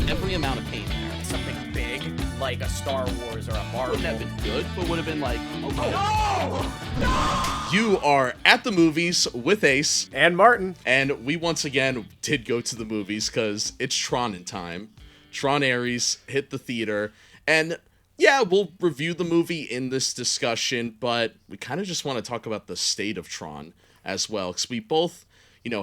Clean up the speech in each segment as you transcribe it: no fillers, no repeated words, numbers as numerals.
every amount of pain there. Something big, like a Star Wars or a Marvel. Wouldn't have been good, but would have been like, You are at the movies with Ace. And Martin. And we once again did go to the movies because it's Tron in time. Tron Ares hit the theater. And yeah, we'll review the movie in this discussion, but we kind of just want to talk about the state of Tron as well. Because we both,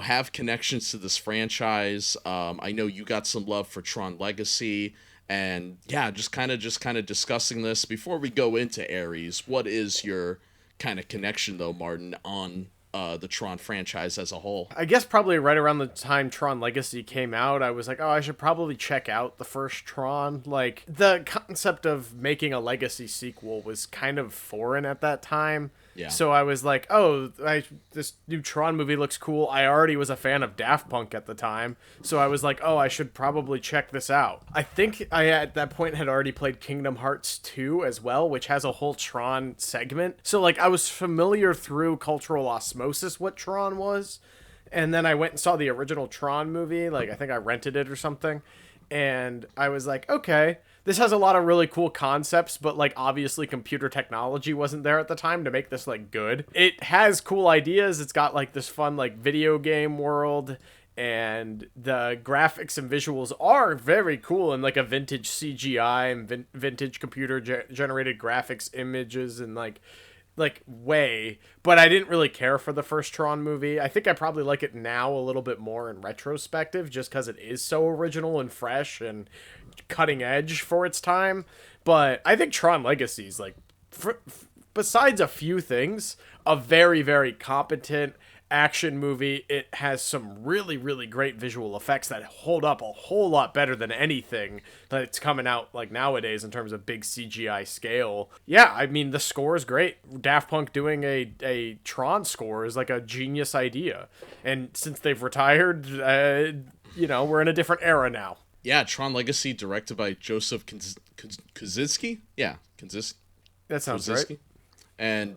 have connections to this franchise. I know you got some love for Tron Legacy. And yeah, just kind of discussing this. Before we go into Ares, what is your kind of connection, though, Martin, on the Tron franchise as a whole? I guess probably right around the time Tron Legacy came out, I was like, oh, I should probably check out the first Tron. Like, the concept of making a Legacy sequel was kind of foreign at that time. Yeah. So I was like, oh, this new Tron movie looks cool. I already was a fan of Daft Punk at the time. So I was like, oh, I should probably check this out. I think I, at that point, had already played Kingdom Hearts 2 as well, which has a whole Tron segment. So, like, I was familiar through cultural osmosis what Tron was. And then I went and saw the original Tron movie. Like, I think I rented it or something. And I was like, okay, this has a lot of really cool concepts, but, like, obviously computer technology wasn't there at the time to make this, like, good. It has cool ideas. It's got, like, this fun, like, video game world, and the graphics and visuals are very cool, and, like, a vintage CGI and vintage computer generated graphics images and, like way, but I didn't really care for the first Tron movie. I think I probably like it now a little bit more in retrospective, just because it is so original and fresh and cutting edge for its time. But I think Tron Legacy is, like, besides a few things, a very, very competent action movie. It has some really, really great visual effects that hold up a whole lot better than anything that's coming out, like, nowadays in terms of big CGI scale. Yeah, I mean, the score is great. Daft Punk doing a Tron score is, like, a genius idea. And since they've retired, we're in a different era now. Yeah, Tron Legacy, directed by Joseph Kosinski. Yeah, That sounds Kosinski. right. And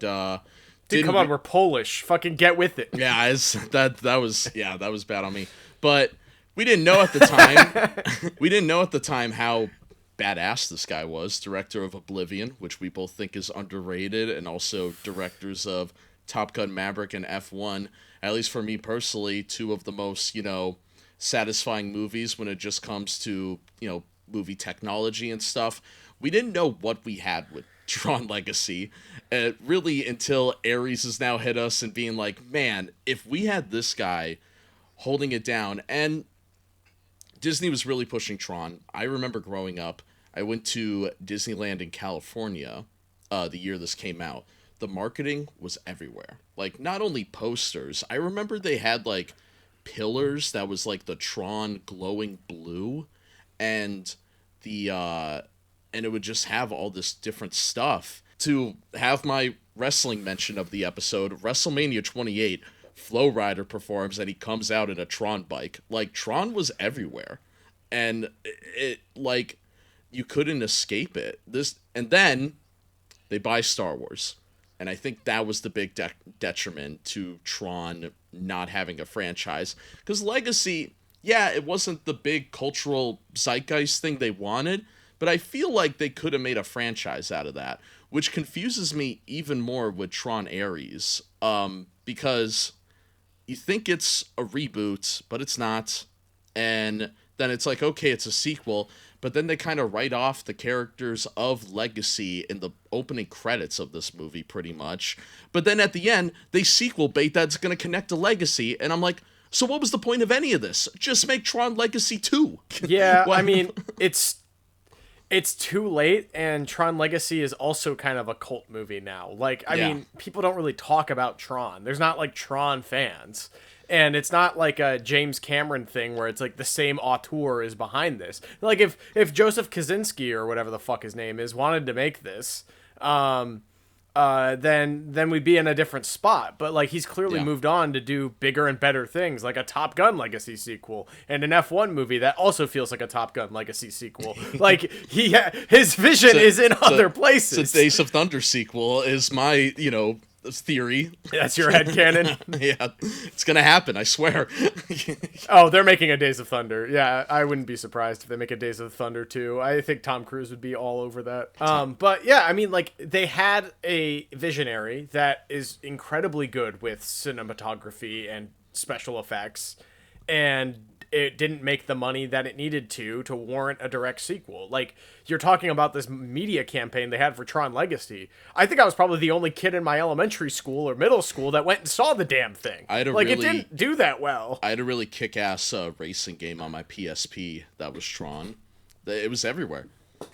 dude, come on, we're Polish. Fucking get with it. Yeah, that was bad on me. But we didn't know at the time. We didn't know at the time how badass this guy was. Director of Oblivion, which we both think is underrated, and also directors of Top Gun Maverick and F1. At least for me personally, two of the most satisfying movies when it just comes to movie technology and stuff. We didn't know what we had with Tron Legacy, really, until Ares has now hit us and being like, man, if we had this guy holding it down. And Disney was really pushing Tron. I remember growing up, I went to Disneyland in California the year this came out. The marketing was everywhere. Like, not only posters, I remember they had, like, pillars that was, like, the Tron glowing blue, and and it would just have all this different stuff. To have my wrestling mention of the episode, WrestleMania 28, Flow Rider performs and he comes out in a Tron bike. Like, Tron was everywhere. And it like, you couldn't escape it. And then they buy Star Wars. And I think that was the big detriment to Tron not having a franchise. Because Legacy, yeah, it wasn't the big cultural zeitgeist thing they wanted, but I feel like they could have made a franchise out of that, which confuses me even more with Tron Ares, because you think it's a reboot, but it's not, and then it's like, okay, it's a sequel, but then they kind of write off the characters of Legacy in the opening credits of this movie, pretty much, but then at the end, they sequel bait that's going to connect to Legacy, and I'm like, so what was the point of any of this? Just make Tron Legacy 2. Yeah, I mean, it's too late, and Tron Legacy is also kind of a cult movie now. Like, I mean, people don't really talk about Tron. There's not, like, Tron fans. And it's not like a James Cameron thing where it's, like, the same auteur is behind this. Like, if Joseph Kosinski, or whatever the fuck his name is, wanted to make this, then we'd be in a different spot. But, like, he's clearly moved on to do bigger and better things, like a Top Gun Legacy sequel and an F1 movie that also feels like a Top Gun Legacy sequel. Like, his vision is in other places. The Days of Thunder sequel is my, theory. That's your headcanon? Yeah, it's gonna happen, I swear. Oh, they're making a Days of Thunder. Yeah, I wouldn't be surprised if they make a Days of Thunder too. I think Tom Cruise would be all over that. But yeah, I mean, like, they had a visionary that is incredibly good with cinematography and special effects, and it didn't make the money that it needed to warrant a direct sequel. Like, you're talking about this media campaign they had for Tron Legacy. I think I was probably the only kid in my elementary school or middle school that went and saw the damn thing. It didn't do that well. I had a really kick-ass racing game on my PSP that was Tron. It was everywhere.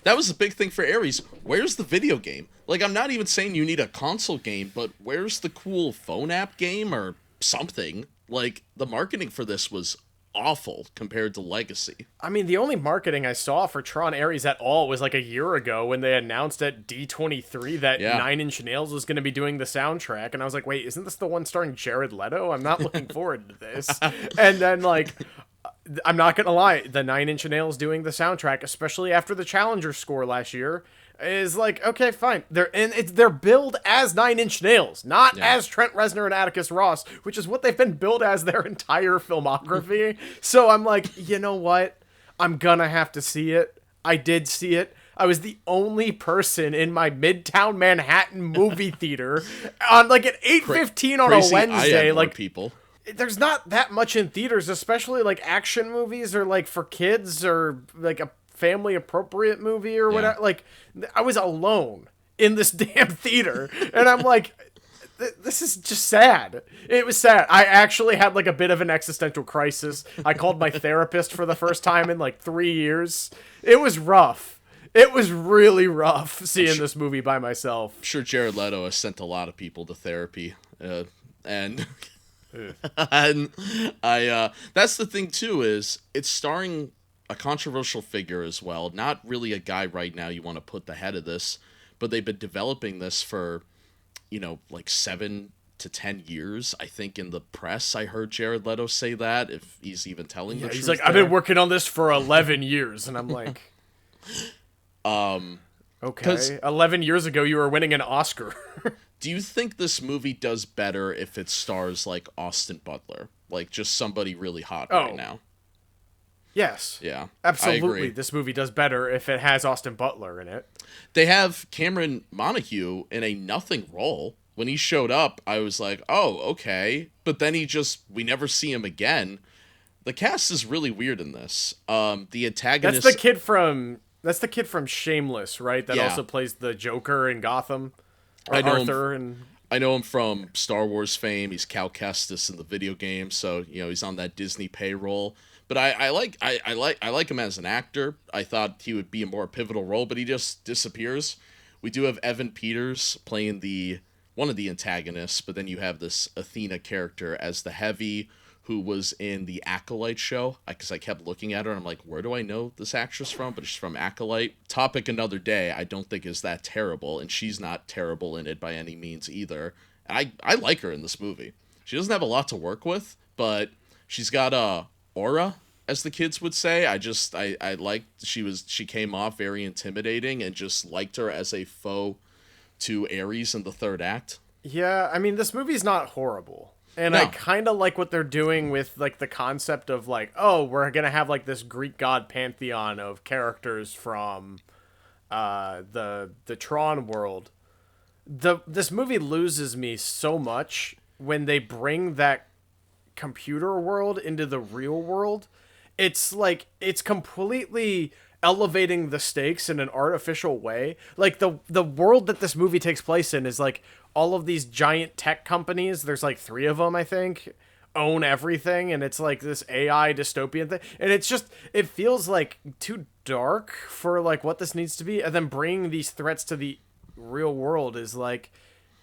That was the big thing for Ares. Where's the video game? Like, I'm not even saying you need a console game, but where's the cool phone app game or something? Like, the marketing for this was awful compared to Legacy. I mean, the only marketing I saw for Tron Ares at all was like a year ago when they announced at D23 that Nine Inch Nails was going to be doing the soundtrack, and I was like, wait, isn't this the one starring Jared Leto? I'm not looking forward to this. And then, like, I'm not gonna lie, the Nine Inch Nails doing the soundtrack, especially after the Challenger score last year, is like, okay, fine. They're billed as Nine Inch Nails, not as Trent Reznor and Atticus Ross, which is what they've been billed as their entire filmography. So I'm like, you know what? I'm gonna have to see it. I did see it. I was the only person in my Midtown Manhattan movie theater on like at 8:15 on a Wednesday. Like, people. There's not that much in theaters, especially like action movies or like for kids or like a family appropriate movie or whatever. Like, I was alone in this damn theater, and I'm like, this is just sad. It was sad. I actually had like a bit of an existential crisis. I called my therapist for the first time in like 3 years. It was rough. It was really rough seeing this movie by myself. I'm sure Jared Leto has sent a lot of people to therapy, and that's the thing too, is it's starring a controversial figure as well. Not really a guy right now you want to put the head of this, but they've been developing this for, like 7 to 10 years. I think in the press I heard Jared Leto say that, if he's even telling the truth. He's like, I've been working on this for 11 years, and I'm like, okay, 11 years ago you were winning an Oscar. Do you think this movie does better if it stars like Austin Butler, like just somebody really hot right now? Yes. Yeah. Absolutely. This movie does better if it has Austin Butler in it. They have Cameron Montague in a nothing role. When he showed up, I was like, oh, okay. But then we never see him again. The cast is really weird in this. The antagonist. That's the kid from Shameless, right? That also plays the Joker in Gotham. Or I know him from Star Wars fame. He's Cal Kestis in the video game, so he's on that Disney payroll. But I like him as an actor. I thought he would be a more pivotal role, but he just disappears. We do have Evan Peters playing one of the antagonists, but then you have this Athena character as the heavy, who was in the Acolyte show, because I kept looking at her and I'm like, where do I know this actress from? But she's from Acolyte. Topic Another Day, I don't think is that terrible, and she's not terrible in it by any means either. And I like her in this movie. She doesn't have a lot to work with, but she's got a aura, as the kids would say. I liked she came off very intimidating, and just liked her as a foe to Ares in the third act. Yeah, I mean, this movie's not horrible. And I kind of like what they're doing with, like, the concept of, like, oh, we're going to have, like, this Greek god pantheon of characters from the Tron world. This movie loses me so much when they bring that computer world into the real world. It's, like, it's completely elevating the stakes in an artificial way. Like, the world that this movie takes place in is, like, all of these giant tech companies, there's like 3 of them, I think, own everything, and it's like this AI dystopian thing, and it feels like too dark for like what this needs to be, and then bringing these threats to the real world is like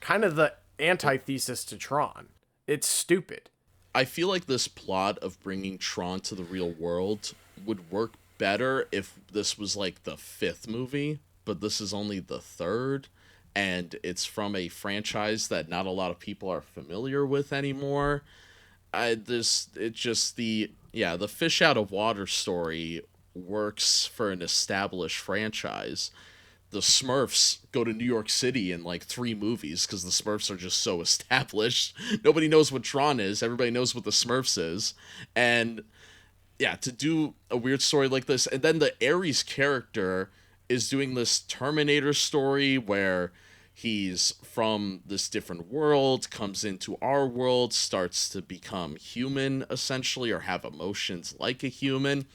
kind of the antithesis to Tron. It's stupid. I feel like this plot of bringing Tron to the real world would work better if this was like the 5th movie, but this is only the 3rd. And it's from a franchise that not a lot of people are familiar with anymore. The fish out of water story works for an established franchise, the Smurfs go to New York City in like 3 movies because the Smurfs are just so established. Nobody knows what Tron is. Everybody knows what the Smurfs is. And yeah, to do a weird story like this, and then the Ares character is doing this Terminator story where he's from this different world, comes into our world, starts to become human, essentially, or have emotions like a human.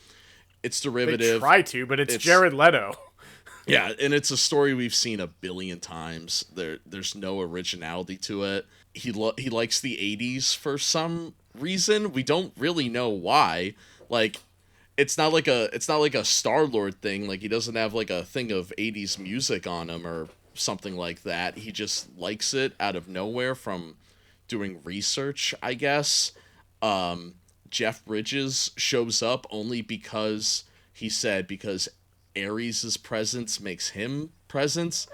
It's derivative. They try to, but it's Jared Leto. Yeah, and it's a story we've seen a billion times. There's no originality to it. He likes the 80s for some reason. We don't really know why. Like, it's not like a Star-Lord thing. Like, he doesn't have like a thing of 80s music on him or something like that. He just likes it out of nowhere from doing research, I guess. Jeff Bridges shows up only because he said because Ares' presence makes him presence.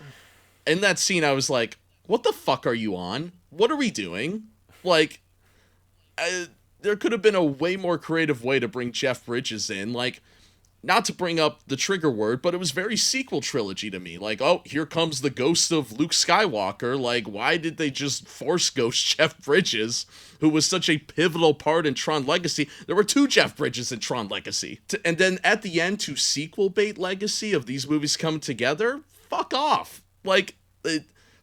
In that scene, I was like, what the fuck are you on? What are we doing? Like, there could have been a way more creative way to bring Jeff Bridges in. Like, not to bring up the trigger word, but it was very sequel trilogy to me. Like, oh, here comes the ghost of Luke Skywalker. Like, why did they just force ghost Jeff Bridges, who was such a pivotal part in Tron Legacy? There were 2 Jeff Bridges in Tron Legacy. And then at the end, to sequel bait Legacy of these movies coming together? Fuck off. Like,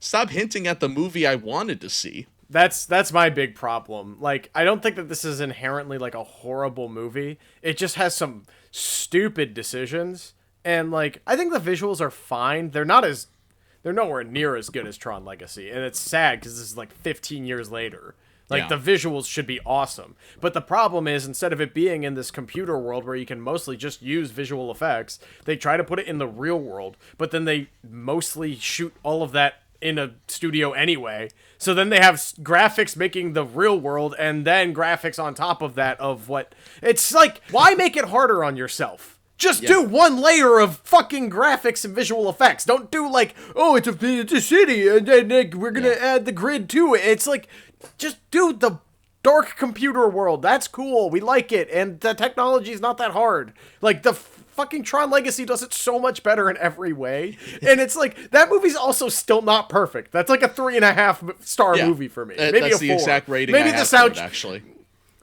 stop hinting at the movie I wanted to see. That's my big problem. Like, I don't think that this is inherently like a horrible movie. It just has some stupid decisions, and like I think the visuals are fine. They're nowhere near as good as Tron Legacy, and it's sad because this is like 15 years later. Like, the visuals should be awesome. But the problem is, instead of it being in this computer world where you can mostly just use visual effects, they try to put it in the real world, but then they mostly shoot all of that in a studio anyway. So then they have graphics making the real world and then graphics on top of that of what... It's like, why make it harder on yourself? Just do one layer of fucking graphics and visual effects. Don't do like, oh, it's a city and then we're going to add the grid to it. It's like, just do the dark computer world. That's cool. We like it. And the technology is not that hard. Like, the fucking Tron Legacy does it so much better in every way. And it's like, that movie's also still not perfect. That's like a 3.5 star movie for me. Maybe that's a 4. The exact rating I have for it, actually.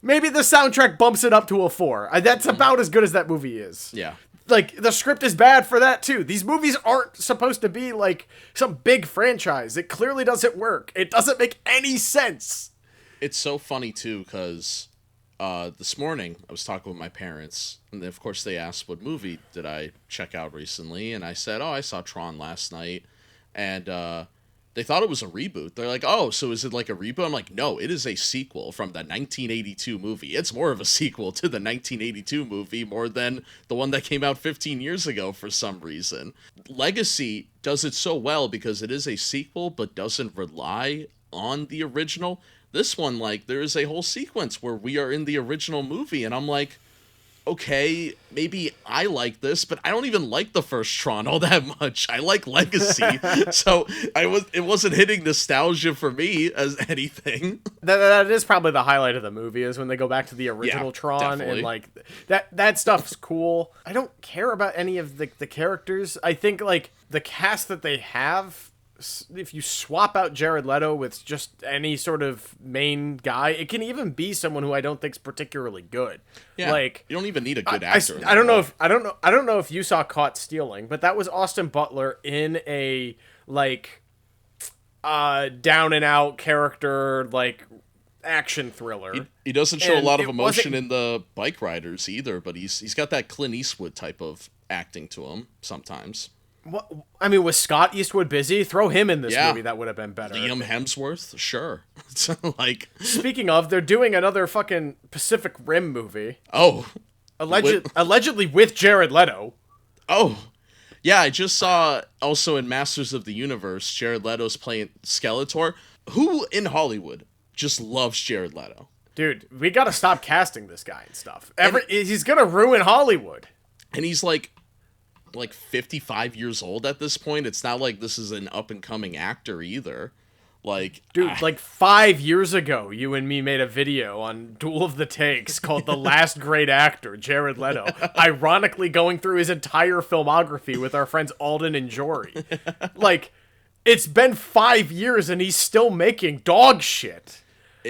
Maybe the soundtrack bumps it up to a 4. That's about as good as that movie is. Yeah. Like, the script is bad for that, too. These movies aren't supposed to be, like, some big franchise. It clearly doesn't work. It doesn't make any sense. It's so funny, too, because this morning I was talking with my parents, and of course they asked what movie did I check out recently, and I said, oh, I saw Tron last night, and they thought it was a reboot. They're like, oh, so is it like a reboot? I'm like, no, it is a sequel from the 1982 movie. It's more of a sequel to the 1982 movie more than the one that came out 15 years ago for some reason. Legacy does it so well because it is a sequel but doesn't rely on the original. This one, like, there is a whole sequence where we are in the original movie, and I'm like, okay, maybe I like this, but I don't even like the first Tron all that much. I like Legacy, so it wasn't hitting nostalgia for me as anything. That is probably the highlight of the movie, is when they go back to the original Tron, definitely. and like that stuff's cool. I don't care about any of the characters. I think like the cast that they have, if you swap out Jared Leto with just any sort of main guy, it can even be someone who I don't think's particularly good. Yeah, like, you don't even need a good actor. I don't know if you saw Caught Stealing, but that was Austin Butler in a like down and out character, like action thriller. He doesn't show a lot of emotion in the Bike Riders either, but he's got that Clint Eastwood type of acting to him sometimes. What, I mean, was Scott Eastwood busy? Throw him in this movie. That would have been better. Liam Hemsworth, sure. Like, speaking of, they're doing another fucking Pacific Rim movie. Oh, allegedly with Jared Leto. Oh, yeah. I just saw also in Masters of the Universe, Jared Leto's playing Skeletor. Who in Hollywood just loves Jared Leto? Dude, we gotta stop casting this guy and stuff. He's gonna ruin Hollywood. And he's like 55 years old at this point. It's not like this is an up and coming actor either. Like, Dude, like 5 years ago, you and me made a video on Duel of the Takes called The Last Great Actor, Jared Leto, ironically going through his entire filmography with our friends Alden and Jory. Like, it's been 5 years and he's still making dog shit.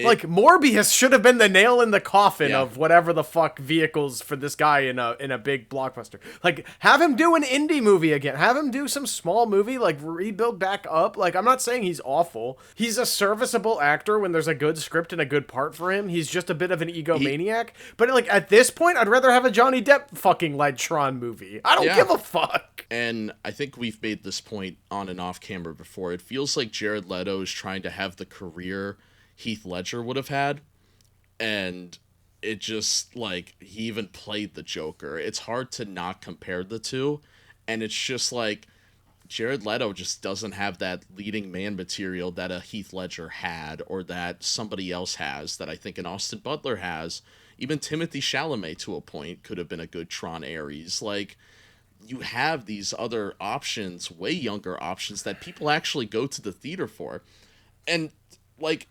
Like, Morbius should have been the nail in the coffin of whatever the fuck vehicles for this guy in a big blockbuster. Like, have him do an indie movie again. Have him do some small movie, like, rebuild back up. Like, I'm not saying he's awful. He's a serviceable actor when there's a good script and a good part for him. He's just a bit of an egomaniac. But, like, at this point, I'd rather have a Johnny Depp fucking led Tron movie. I don't give a fuck. And I think we've made this point on and off camera before. It feels like Jared Leto is trying to have the career Heath Ledger would have had, and it just, like, he even played the Joker. It's hard to not compare the two, and it's just like Jared Leto just doesn't have that leading man material that a Heath Ledger had, or that somebody else has, that I think an Austin Butler has. Even Timothée Chalamet, to a point, could have been a good Tron Ares. Like, you have these other options, way younger options, that people actually go to the theater for. And, like,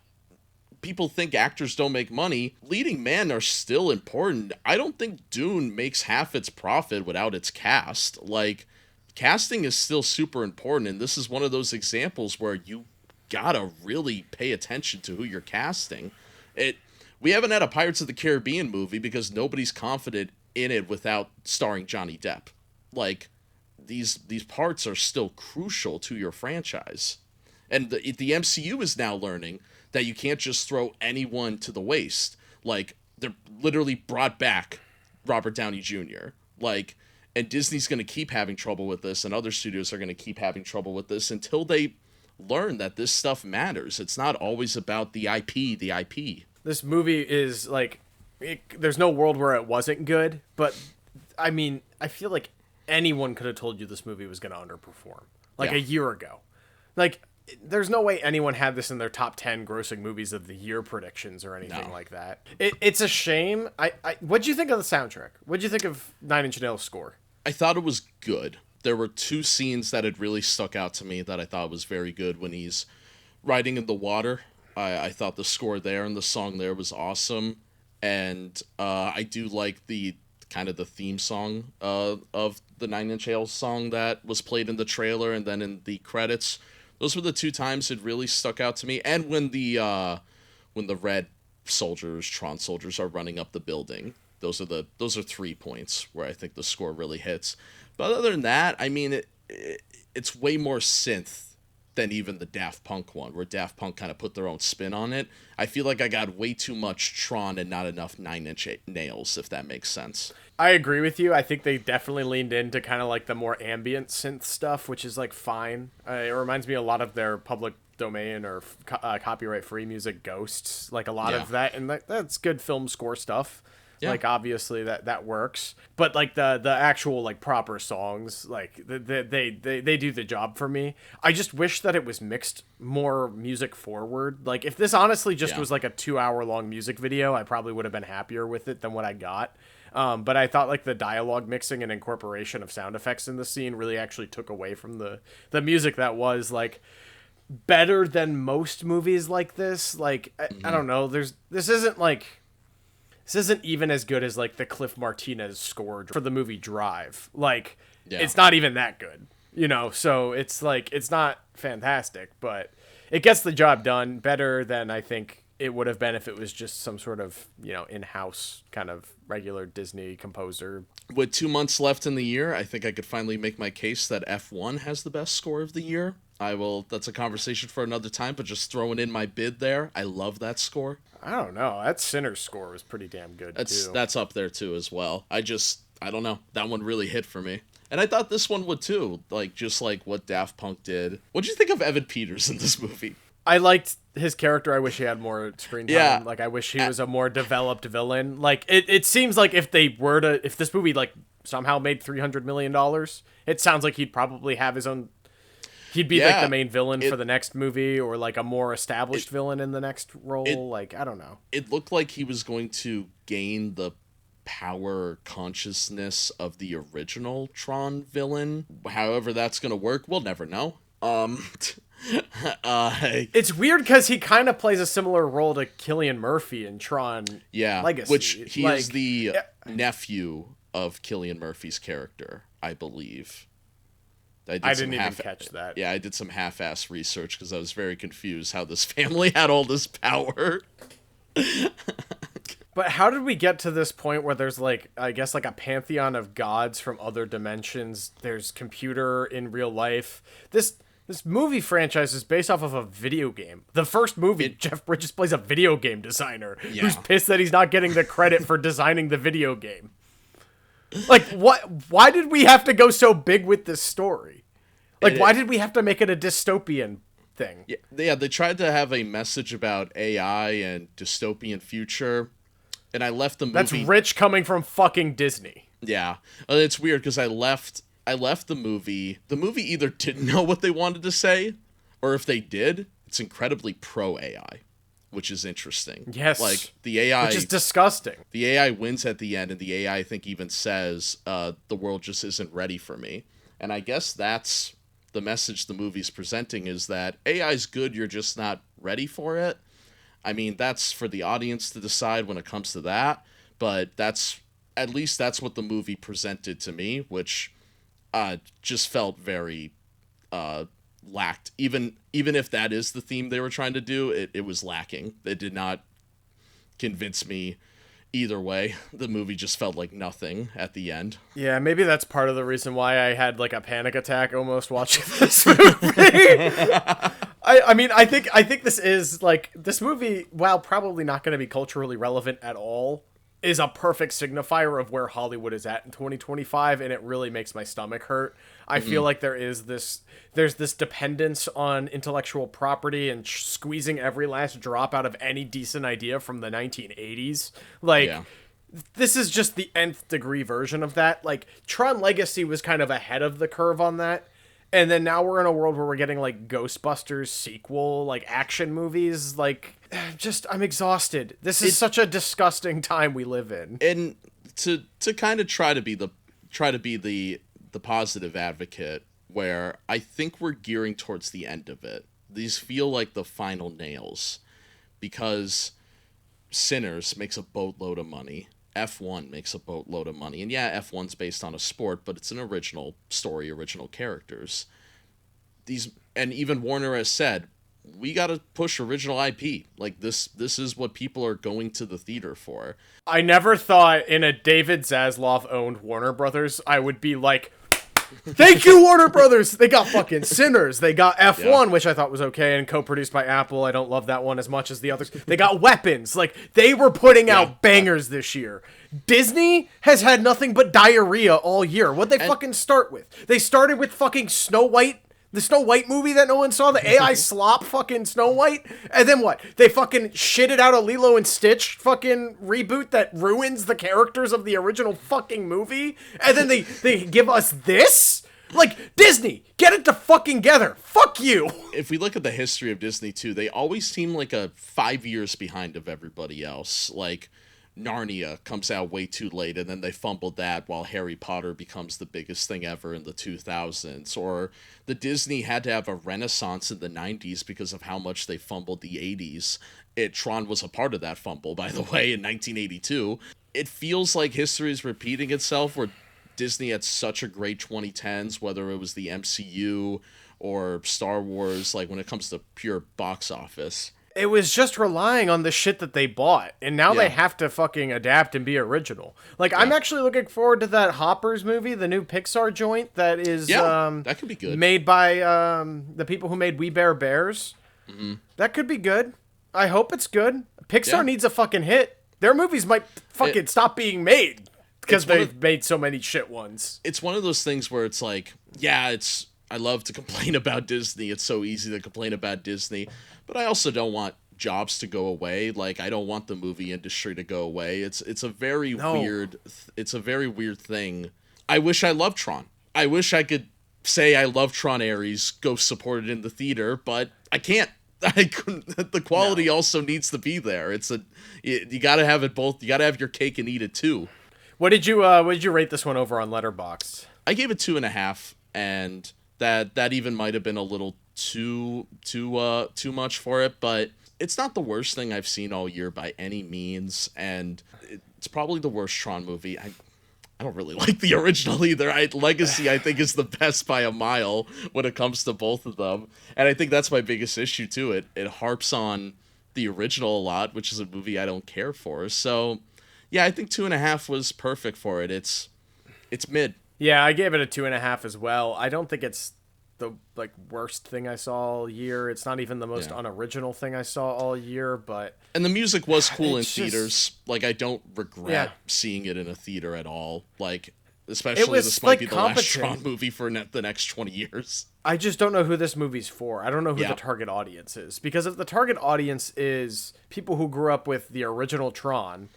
people think actors don't make money. Leading men are still important. I don't think Dune makes half its profit without its cast. Like, casting is still super important, and this is one of those examples where you gotta really pay attention to who you're casting. We haven't had a Pirates of the Caribbean movie because nobody's confident in it without starring Johnny Depp. Like, these parts are still crucial to your franchise. And the MCU is now learning that you can't just throw anyone to the waste. Like, they're literally brought back Robert Downey Jr. Like, and Disney's going to keep having trouble with this, and other studios are going to keep having trouble with this until they learn that this stuff matters. It's not always about the IP. This movie is, like, there's no world where it wasn't good, but, I mean, I feel like anyone could have told you this movie was going to underperform. Like, a year ago. Like, there's no way anyone had this in their top 10 grossing movies of the year predictions or anything like that. It's a shame. What'd you think of the soundtrack? What'd you think of Nine Inch Nails' score? I thought it was good. There were two scenes that had really stuck out to me that I thought was very good. When he's riding in the water, I thought the score there and the song there was awesome. And I do like the kind of the theme song of the Nine Inch Nails song that was played in the trailer and then in the credits. Those were the two times it really stuck out to me. And when the red soldiers, Tron soldiers, are running up the building. Those are 3 points where I think the score really hits. But other than that, I mean, it's way more synth than even the Daft Punk one, where Daft Punk kind of put their own spin on it. I feel like I got way too much Tron and not enough Nine Inch Nails, if that makes sense. I agree with you. I think they definitely leaned into kind of like the more ambient synth stuff, which is like fine. It reminds me a lot of their public domain or copyright free music Ghosts, like a lot of that, and that's good film score stuff. Yeah. Like, obviously that works, but like the actual like proper songs, like they do the job for me. I just wish that it was mixed more music forward. Like, if this honestly just was like a 2-hour long music video, I probably would have been happier with it than what I got. But I thought like the dialogue mixing and incorporation of sound effects in the scene really actually took away from the music that was like better than most movies like this. Like, I don't know. This isn't even as good as like the Cliff Martinez score for the movie Drive. Like, it's not even that good, you know? So it's like, it's not fantastic, but it gets the job done better than I think it would have been if it was just some sort of, you know, in-house kind of regular Disney composer. With 2 months left in the year, I think I could finally make my case that F1 has the best score of the year. That's a conversation for another time, but just throwing in my bid there. I love that score. I don't know. That Sinner's score was pretty damn good, too. That's up there, too, as well. I don't know. That one really hit for me. And I thought this one would, too. Like, just like what Daft Punk did. What'd you think of Evan Peters in this movie? I liked his character. I wish he had more screen time. Yeah. Like, I wish he was a more developed villain. Like, it seems like if this movie, like, somehow made $300 million, it sounds like he'd probably have his own... He'd be like the main villain for the next movie, or like a more established villain in the next role. Like, I don't know. It looked like he was going to gain the power consciousness of the original Tron villain. However that's going to work, we'll never know. It's weird because he kind of plays a similar role to Cillian Murphy in Tron Legacy. Which he is the nephew of Cillian Murphy's character, I believe. I didn't even catch that. Yeah, I did some half-ass research because I was very confused how this family had all this power. But how did we get to this point where there's like, I guess like a pantheon of gods from other dimensions? There's computer in real life. This movie franchise is based off of a video game. The first movie, Jeff Bridges plays a video game designer who's pissed that he's not getting the credit for designing the video game. Like, what? Why did we have to go so big with this story? Like, why did we have to make it a dystopian thing? Yeah, they tried to have a message about AI and dystopian future, and I left the movie... That's rich coming from fucking Disney. Yeah. It's weird, because I left the movie... The movie either didn't know what they wanted to say, or if they did, it's incredibly pro-AI, which is interesting. Yes. Like, the AI... Which is disgusting. The AI wins at the end, and the AI, I think, even says, the world just isn't ready for me. And I guess that's the message the movie's presenting, is that AI's good, you're just not ready for it. I mean, that's for the audience to decide when it comes to that, but at least that's what the movie presented to me, which just felt very lacked. Even if that is the theme they were trying to do, it was lacking. It did not convince me either way. The movie just felt like nothing at the end. Yeah, maybe that's part of the reason why I had like a panic attack almost watching this movie. I mean, I think this is like, this movie, while probably not going to be culturally relevant at all, is a perfect signifier of where Hollywood is at in 2025, and it really makes my stomach hurt. I feel like there's this dependence on intellectual property and squeezing every last drop out of any decent idea from the 1980s. Like, this is just the nth degree version of that. Like, Tron Legacy was kind of ahead of the curve on that. And then now we're in a world where we're getting like Ghostbusters sequel, like action movies. Like, I'm exhausted. This is such a disgusting time we live in. And to kind of try to be the positive advocate, where I think we're gearing towards the end of it. These feel like the final nails, because Sinners makes a boatload of money. F1 makes a boatload of money. And yeah, F1's based on a sport, but it's an original story, original characters. And even Warner has said, we got to push original IP. Like, this is what people are going to the theater for. I never thought in a David Zaslav-owned Warner Brothers I would be like, thank you, Warner Brothers! They got fucking Sinners. They got F1, which I thought was okay, and co-produced by Apple. I don't love that one as much as the others. They got Weapons. Like, they were putting out bangers this year. Disney has had nothing but diarrhea all year. What'd they fucking start with? They started with fucking Snow White. The Snow White movie that no one saw, the AI slop fucking Snow White, and then what? They fucking shitted out a Lilo and Stitch fucking reboot that ruins the characters of the original fucking movie, and then they give us this? Like, Disney, get it to fucking together. Fuck you. If we look at the history of Disney too, they always seem like a 5 years behind of everybody else. Like, Narnia comes out way too late, and then they fumbled that while Harry Potter becomes the biggest thing ever in the 2000s. Or the Disney had to have a renaissance in the 90s because of how much they fumbled the 80s. Tron was a part of that fumble, by the way, in 1982. It feels like history is repeating itself, where Disney had such a great 2010s, whether it was the MCU or Star Wars, like when it comes to pure box office. It was just relying on the shit that they bought, and now they have to fucking adapt and be original. Like, I'm actually looking forward to that Hoppers movie, the new Pixar joint that is that could be good. Made by the people who made We Bare Bears. Mm-hmm. That could be good. I hope it's good. Pixar needs a fucking hit. Their movies might fucking stop being made because they've made so many shit ones. It's one of those things where it's like, I love to complain about Disney. It's so easy to complain about Disney. But I also don't want jobs to go away. Like, I don't want the movie industry to go away. It's a very weird thing. I wish I loved Tron. I wish I could say I love Tron Ares, go support it in the theater, but I can't. I couldn't. The quality also needs to be there. You got to have it both. You got to have your cake and eat it too. What did you rate this one over on Letterboxd? I gave it 2.5, and that even might have been a little too much for it, but it's not the worst thing I've seen all year by any means, and it's probably the worst Tron movie. I don't really like the original either. Legacy, I think, is the best by a mile when it comes to both of them. And I think that's my biggest issue, too. It harps on the original a lot, which is a movie I don't care for. So, yeah, I think 2.5 was perfect for it. It's mid. Yeah, I gave it a 2.5 as well. I don't think it's the worst thing I saw all year. It's not even the most unoriginal thing I saw all year, but and the music was cool in theaters. Like, I don't regret seeing it in a theater at all. Like, especially this might be the last Tron movie for the next 20 years. I just don't know who this movie's for. I don't know who the target audience is, because if the target audience is people who grew up with the original Tron,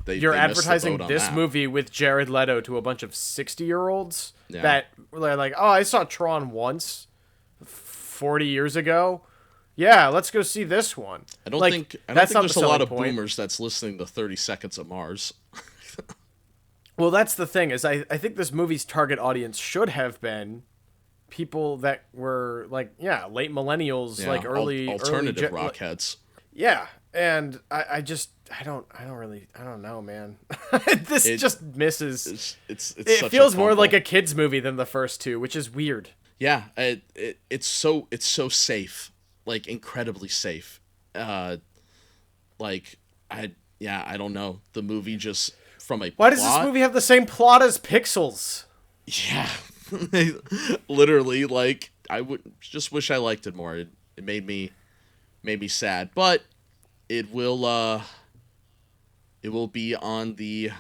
you're advertising this movie with Jared Leto to a bunch of 60-year-olds that are like, oh, I saw Tron once 40 years ago. Yeah, let's go see this one. I don't think there's a lot of boomers that's listening to 30 Seconds of Mars. Well, that's the thing, is I think this movie's target audience should have been people that were late millennials, early alternative rock heads. Yeah, and I don't know, man. This just misses. It feels more like a kid's movie than the first two, which is weird. Yeah, it's so safe, like incredibly safe. I don't know. The movie just from a Why does this movie have the same plot as Pixels? Yeah, literally. Like, I would just wish I liked it more. It made me sad, but it will be on the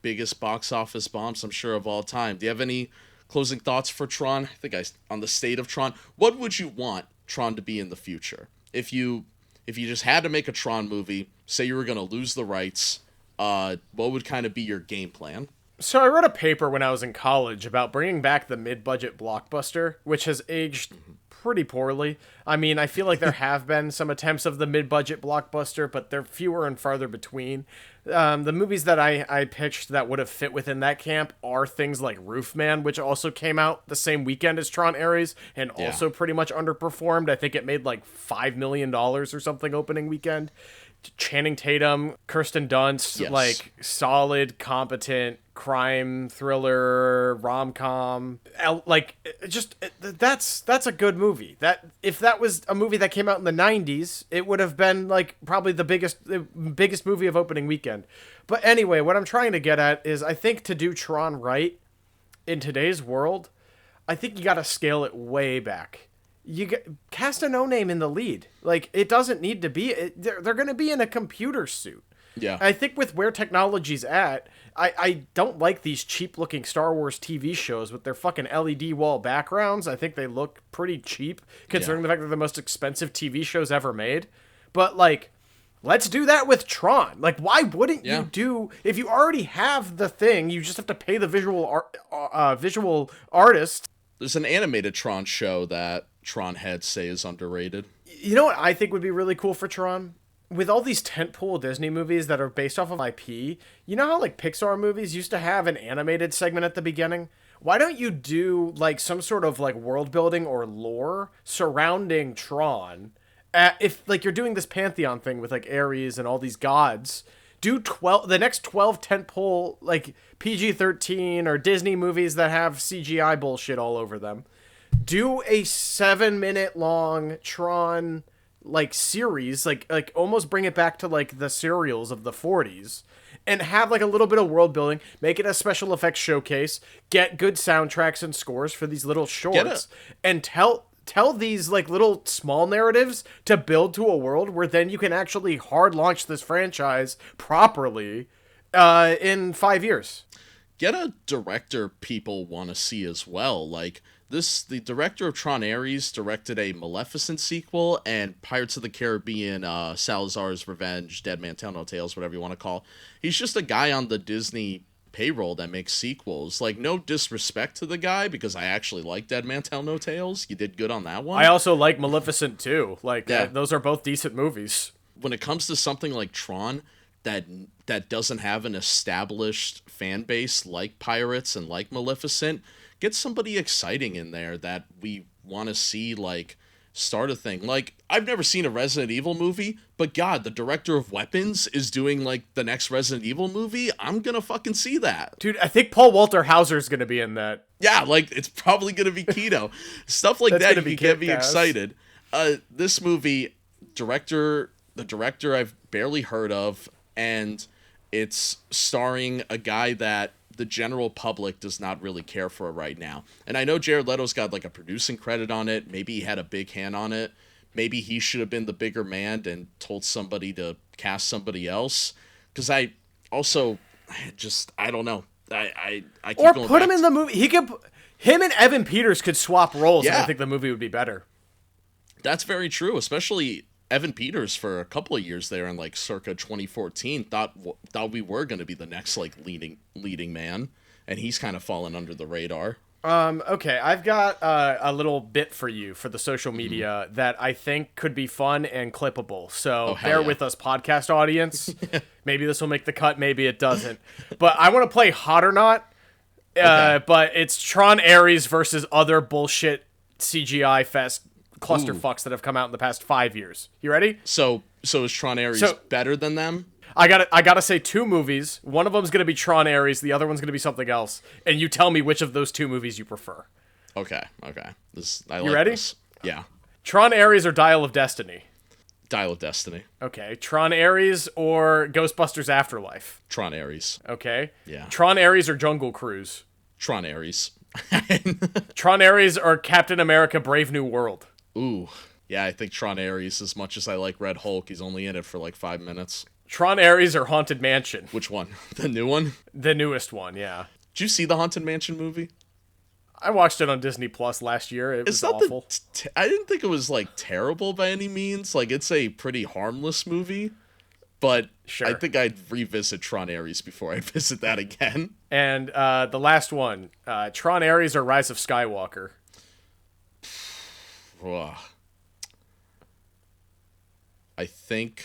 biggest box office bombs, I'm sure, of all time. Do you have any closing thoughts for Tron? I think on the state of Tron. What would you want Tron to be in the future? If you just had to make a Tron movie, say you were going to lose the rights, what would kind of be your game plan? So I wrote a paper when I was in college about bringing back the mid-budget blockbuster, which has aged pretty poorly. I mean, I feel like there have been some attempts of the mid-budget blockbuster, but they're fewer and farther between. The movies that I pitched that would have fit within that camp are things like Roofman, which also came out the same weekend as Tron Ares and also pretty much underperformed. I think it made like $5 million or something opening weekend. Channing Tatum, Kirsten Dunst, like solid, competent crime thriller rom-com. That's a good movie. That if that was a movie that came out in the 90s, it would have been like probably the biggest movie of opening weekend. But anyway, what I'm trying to get at is I think to do Tron right in today's world, I think you got to scale it way back. Cast a no-name in the lead. Like, it doesn't need to be. They're going to be in a computer suit. Yeah. I think with where technology's at, I don't like these cheap-looking Star Wars TV shows with their fucking LED wall backgrounds. I think they look pretty cheap, considering the fact they're the most expensive TV shows ever made. But, like, let's do that with Tron. Like, why wouldn't you do... If you already have the thing, you just have to pay the visual artist. There's an animated Tron show that Tron heads say is underrated. You know what I think would be really cool for Tron? With all these tentpole Disney movies that are based off of IP, you know how like Pixar movies used to have an animated segment at the beginning? Why don't you do like some sort of like world building or lore surrounding Tron? If like you're doing this Pantheon thing with like Ares and all these gods, do the next 12 tentpole like PG-13 or Disney movies that have CGI bullshit all over them. Do a 7-minute long Tron like series, like almost bring it back to like the serials of the 40s and have like a little bit of world building, make it a special effects showcase, get good soundtracks and scores for these little shorts, and tell these like little small narratives to build to a world where then you can actually hard launch this franchise properly in 5 years. Get a director people want to see as well. Like the director of Tron Ares directed a Maleficent sequel and Pirates of the Caribbean, Salazar's Revenge, Dead Man Tell No Tales, whatever you want to call. He's just a guy on the Disney payroll that makes sequels. Like, no disrespect to the guy, because I actually like Dead Man Tell No Tales. You did good on that one. I also like Maleficent too. Like, those are both decent movies. When it comes to something like Tron that doesn't have an established fan base like Pirates and like Maleficent, get somebody exciting in there that we want to see, like, start a thing. Like, I've never seen a Resident Evil movie, but God, the director of Weapons is doing like the next Resident Evil movie. I'm gonna fucking see that. Dude, I think Paul Walter Hauser's gonna be in that. Yeah, like it's probably gonna be keto. Stuff like That's that gonna you be can get me kick-ass. excited. This movie, the director I've barely heard of, and it's starring a guy that the general public does not really care for right now. And I know Jared Leto's got like a producing credit on it. Maybe he had a big hand on it. Maybe he should have been the bigger man and told somebody to cast somebody else. Because I don't know. I keep Or going put back him in the movie. Him and Evan Peters could swap roles, and Yeah. I think the movie would be better. That's very true, especially Evan Peters for a couple of years there in like circa 2014 thought we were going to be the next like leading man, and he's kind of fallen under the radar. Okay, I've got a little bit for you for the social media that I think could be fun and clippable. So hell bear yeah. with us, podcast audience. Maybe this will make the cut, maybe it doesn't. But I want to play Hot or Not, Okay. but it's Tron Ares versus other bullshit CGI fest clusterfucks that have come out in the past 5 years. You ready? So is Tron Ares So- better than them? I gotta say 2 movies. One of them's gonna be Tron Ares, the other one's gonna be something else, and you tell me which of those 2 movies you prefer. Okay. I like ready? this. Yeah. Tron Ares or Dial of Destiny? Dial of Destiny. Okay. Tron Ares or Ghostbusters Afterlife? Tron Ares. Okay. Yeah. Tron Ares or Jungle Cruise? Tron Ares. Tron Ares or Captain America Brave New World? Ooh. Yeah, I think Tron Ares, as much as I like Red Hulk, he's only in it for like 5 minutes. Tron Ares or Haunted Mansion? Which one? The new one? The newest one, yeah. Did you see the Haunted Mansion movie? I watched it on Disney Plus last year. It was It's not awful. I didn't think it was like terrible by any means. Like, it's a pretty harmless movie, but Sure. I think I'd revisit Tron Ares before I visit that again. And the last one, Tron Ares or Rise of Skywalker? Ugh. I think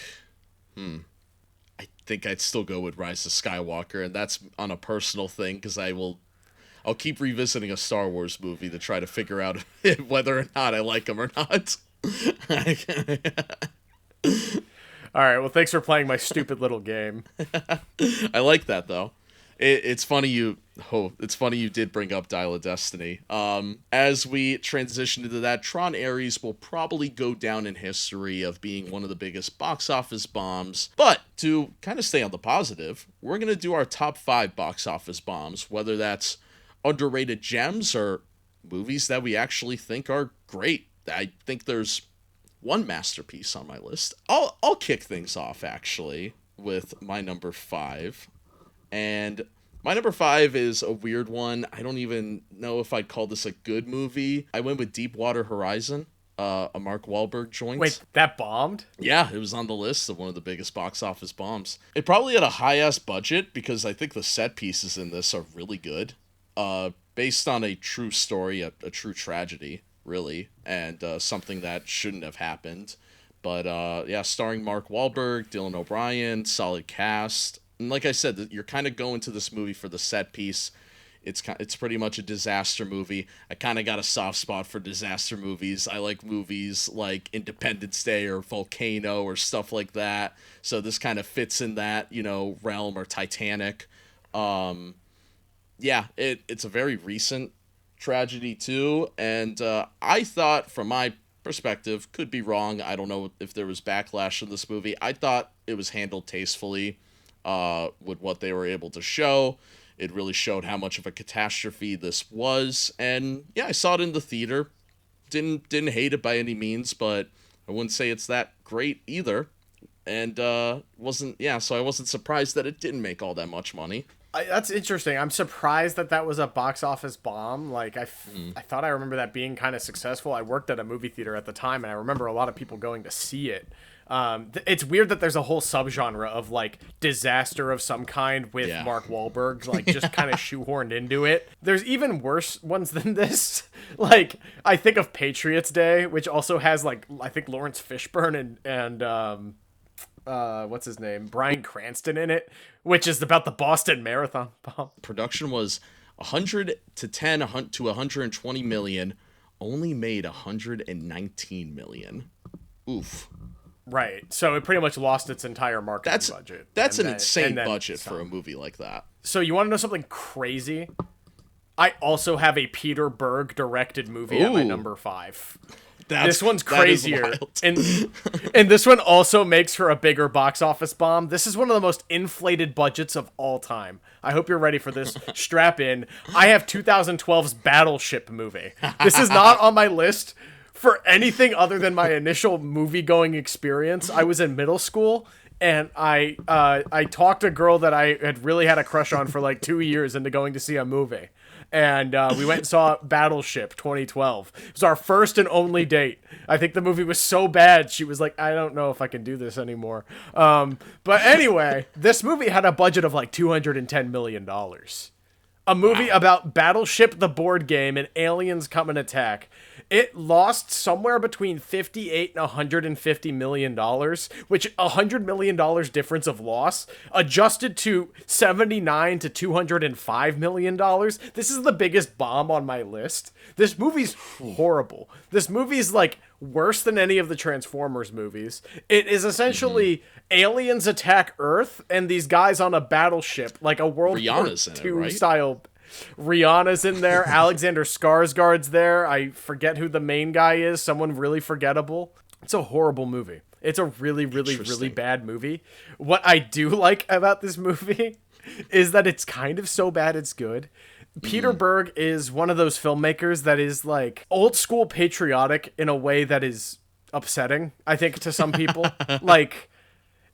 I'd still go with Rise of Skywalker, and that's on a personal thing because I'll keep revisiting a Star Wars movie to try to figure out whether or not I like them or not. All right, well, thanks for playing my stupid little game. I like that though. It's funny you did bring up Dial of Destiny. As we transition into that, Tron Ares will probably go down in history of being one of the biggest box office bombs. But to kind of stay on the positive, we're gonna do our top 5 box office bombs, whether that's underrated gems or movies that we actually think are great. I think there's one masterpiece on my list. I'll kick things off actually with my number 5. And my number 5 is a weird one. I don't even know if I'd call this a good movie. I went with Deepwater Horizon, a Mark Wahlberg joint. Wait, that bombed? Yeah, it was on the list of one of the biggest box office bombs. It probably had a high-ass budget because I think the set pieces in this are really good. Based on a true story, a true tragedy, really, and something that shouldn't have happened. But yeah, starring Mark Wahlberg, Dylan O'Brien, solid cast. And like I said, you're kind of going to this movie for the set piece. It's pretty much a disaster movie. I kind of got a soft spot for disaster movies. I like movies like Independence Day or Volcano or stuff like that. So this kind of fits in that, realm, or Titanic. Yeah, it's a very recent tragedy too. And I thought, from my perspective, could be wrong, I don't know if there was backlash in this movie. I thought it was handled tastefully. With what they were able to show. It really showed how much of a catastrophe this was. And yeah, I saw it in the theater. Didn't hate it by any means, but I wouldn't say it's that great either. And so I wasn't surprised that it didn't make all that much money. That's interesting. I'm surprised that was a box office bomb. Like, I thought I remember that being kind of successful. I worked at a movie theater at the time, and I remember a lot of people going to see it. It's weird that there's a whole subgenre of like disaster of some kind with Mark Wahlberg, like just kind of shoehorned into it. There's even worse ones than this. Like, I think of Patriots Day, which also has like, I think Lawrence Fishburne and what's his name? Bryan Cranston in it, which is about the Boston Marathon bomb. Production was 100 to 120 million only made 119 million. Oof. Right. So it pretty much lost its entire marketing budget. That's And an then- insane and then budget some. for a movie like that. So you want to know something crazy? I also have a Peter Berg directed movie at my Ooh. number 5. That's, This one's that is crazier. wild. And this one also makes for a bigger box office bomb. This is one of the most inflated budgets of all time. I hope you're ready for this. Strap in. I have 2012's Battleship movie. This is not on my list for anything other than my initial movie-going experience. I was in middle school, and I talked a girl that I had really had a crush on for like 2 years into going to see a movie. And we went and saw Battleship 2012. It was our first and only date. I think the movie was so bad, she was like, I don't know if I can do this anymore. But anyway, this movie had a budget of like $210 million. A movie about Battleship, the board game, and aliens come and attack. It lost somewhere between $58 and $150 million, which $100 million difference of loss, adjusted to $79 to $205 million. This is the biggest bomb on my list. This movie's horrible. This movie's like worse than any of the Transformers movies. It is essentially aliens attack Earth and these guys on a battleship, like a World Rihanna's War in it, II right? style. Rihanna's in there. Alexander Skarsgård's there. I forget who the main guy is. Someone really forgettable. It's a horrible movie. It's a really, really, really Interesting. bad movie. What I do like about this movie is that it's kind of so bad it's good. Peter Berg is one of those filmmakers that is like old school patriotic in a way that is upsetting, I think, to some people. Like,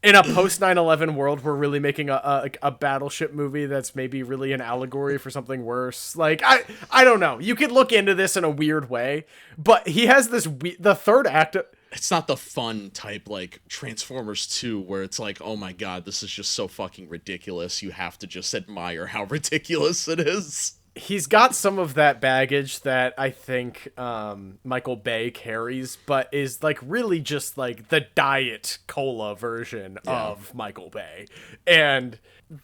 in a post 9/11 world, we're really making a battleship movie that's maybe really an allegory for something worse. Like, I don't know. You could look into this in a weird way, but he has this the third act. It's not the fun type like Transformers 2 where it's like, oh my god, this is just so fucking ridiculous. You have to just admire how ridiculous it is. He's got some of that baggage that I think Michael Bay carries, but is like really just like the diet cola version of Michael Bay. And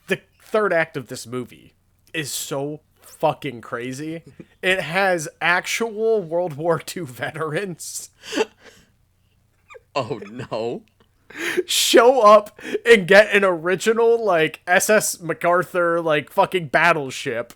the third act of this movie is so fucking crazy. It has actual World War II veterans Oh no. show up and get an original like SS MacArthur like fucking battleship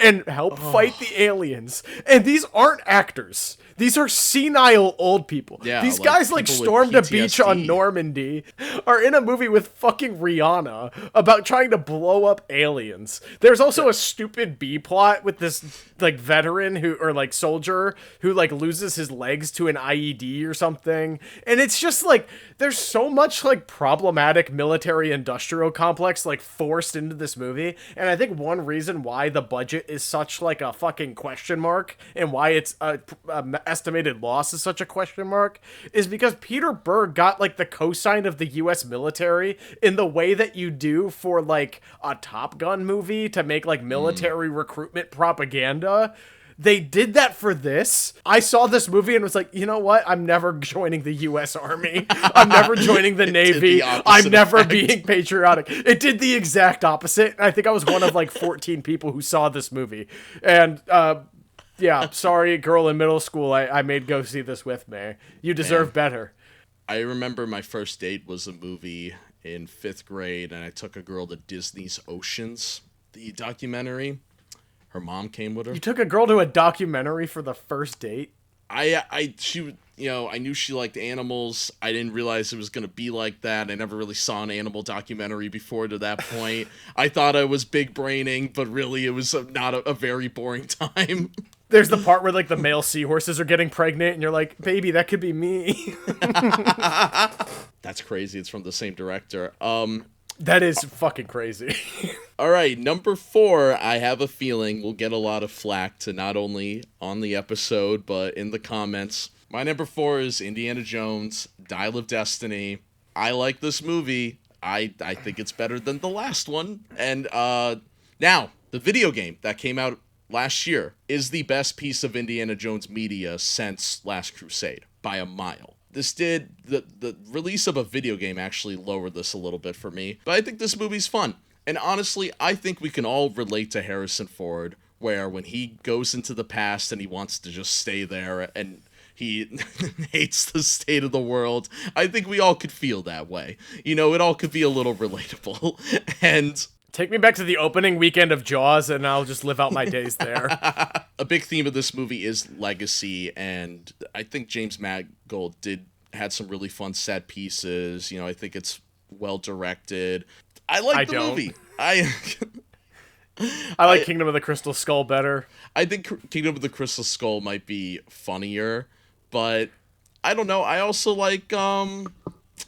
and help fight the aliens. And these aren't actors. These are senile old people. Yeah, These like guys like people with stormed a beach on PTSD. Normandy, are in a movie with fucking Rihanna about trying to blow up aliens. There's also a stupid B plot with this like veteran who or like soldier who like loses his legs to an IED or something. And it's just like there's so much like problematic military industrial complex like forced into this movie. And I think one reason why the budget is such like a fucking question mark and why its estimated loss is such a question mark is because Peter Berg got like the cosign of the US military in the way that you do for like a Top Gun movie to make like military recruitment propaganda. They did that for this. I saw this movie and was like, you know what? I'm never joining the U.S. Army. I'm never joining the Navy. the opposite I'm never effect. being patriotic. It did the exact opposite. And I think I was one of like 14 people who saw this movie. And yeah, sorry, girl in middle school, I made go see this with me. You deserve better. I remember my first date was a movie in 5th grade, and I took a girl to Disney's Oceans, the documentary. Her mom came with her. You took a girl to a documentary for the first date? She, you know, I knew she liked animals. I didn't realize it was going to be like that. I never really saw an animal documentary before to that point. I thought I was big braining, but really it was not a very boring time. There's the part where like the male seahorses are getting pregnant and you're like, baby, that could be me. That's crazy. It's from the same director. That is fucking crazy. All right, number 4, I have a feeling we'll get a lot of flack to not only on the episode, but in the comments. My number 4 is Indiana Jones, Dial of Destiny. I like this movie. I think it's better than the last one. And now, the video game that came out last year is the best piece of Indiana Jones media since Last Crusade, by a mile. This did, the release of a video game actually lowered this a little bit for me, but I think this movie's fun. And honestly, I think we can all relate to Harrison Ford where when he goes into the past and he wants to just stay there and he hates the state of the world. I think we all could feel that way. You know, it all could be a little relatable. And take me back to the opening weekend of Jaws, and I'll just live out my days there. a big theme of this movie is legacy, and I think James Mangold had some really fun set pieces. You know, I think it's well directed. I like the movie. I like Kingdom of the Crystal Skull better. I think Kingdom of the Crystal Skull might be funnier, but I don't know. I also like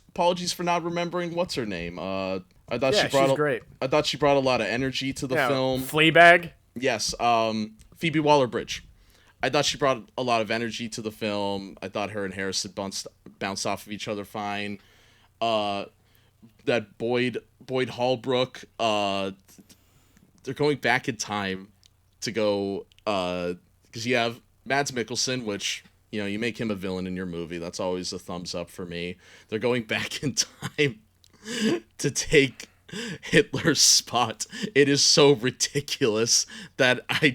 apologies for not remembering what's her name. I thought she's great. I thought she brought a lot of energy to the film. Fleabag? Yes, Phoebe Waller-Bridge. I thought she brought a lot of energy to the film. I thought her and Harrison bounced off of each other fine. That Boyd Holbrook, they're going back in time to go, because you have Mads Mikkelsen, which, you know, you make him a villain in your movie. That's always a thumbs up for me. They're going back in time to take Hitler's spot. It is so ridiculous that I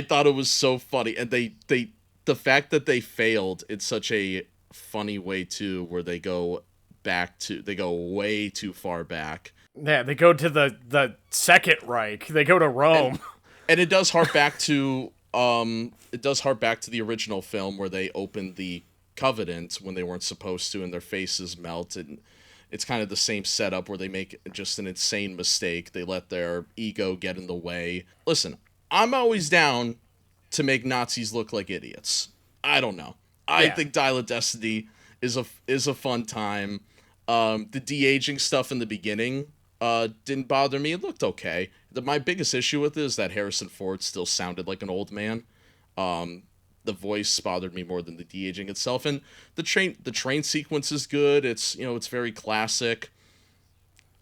thought it was so funny. And the fact that they failed in such a funny way too, where they go way too far back. Yeah, they go to the Second Reich. They go to Rome. And it does hark back to the original film where they opened the Covenant when they weren't supposed to and their faces melt, and it's kind of the same setup where they make just an insane mistake. They let their ego get in the way. Listen, I'm always down to make Nazis look like idiots. I don't know. I think Dial of Destiny is a fun time. The de-aging stuff in the beginning didn't bother me. It looked okay. My biggest issue with it is that Harrison Ford still sounded like an old man. The voice bothered me more than the de-aging itself. And the train sequence is good. It's very classic.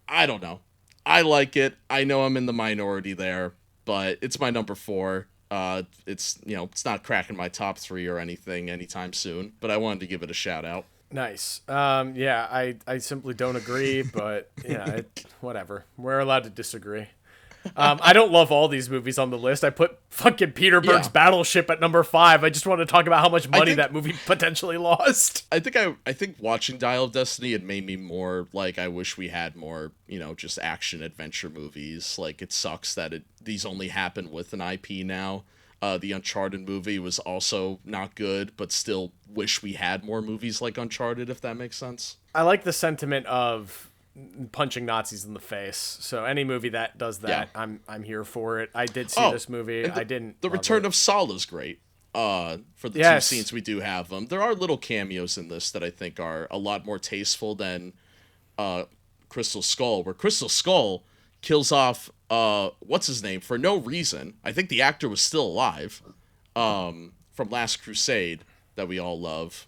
I don't know. I like it. I know I'm in the minority there, but it's my number 4. It's not cracking my top 3 or anything anytime soon, but I wanted to give it a shout out. Nice. I simply don't agree, but yeah, whatever. We're allowed to disagree. I don't love all these movies on the list. I put fucking Peter Berg's Battleship at number 5. I just want to talk about how much money that movie potentially lost. I think watching Dial of Destiny, it made me more like I wish we had more, just action adventure movies. Like, it sucks that these only happen with an IP now. The Uncharted movie was also not good, but still wish we had more movies like Uncharted, if that makes sense. I like the sentiment of punching Nazis in the face. So any movie that does that, I'm here for it. I did see this movie. I didn't. The Return of Saul is great. For the 2 scenes we do have them, there are little cameos in this that I think are a lot more tasteful than Crystal Skull, where Crystal Skull kills off what's his name for no reason. I think the actor was still alive from Last Crusade that we all love.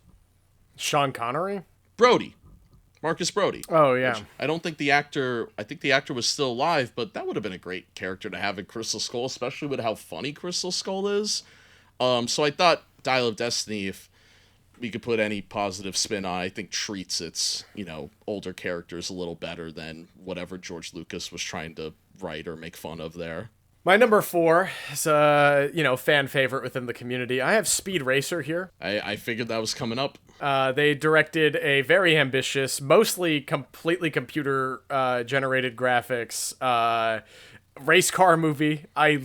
Sean Connery? Marcus Brody. Oh, yeah. I think the actor was still alive, but that would have been a great character to have in Crystal Skull, especially with how funny Crystal Skull is. So I thought Dial of Destiny, if we could put any positive spin on, I think treats its, older characters a little better than whatever George Lucas was trying to write or make fun of there. My number 4 is a, fan favorite within the community. I have Speed Racer here. I figured that was coming up. They directed a very ambitious, mostly completely computer generated graphics race car movie. I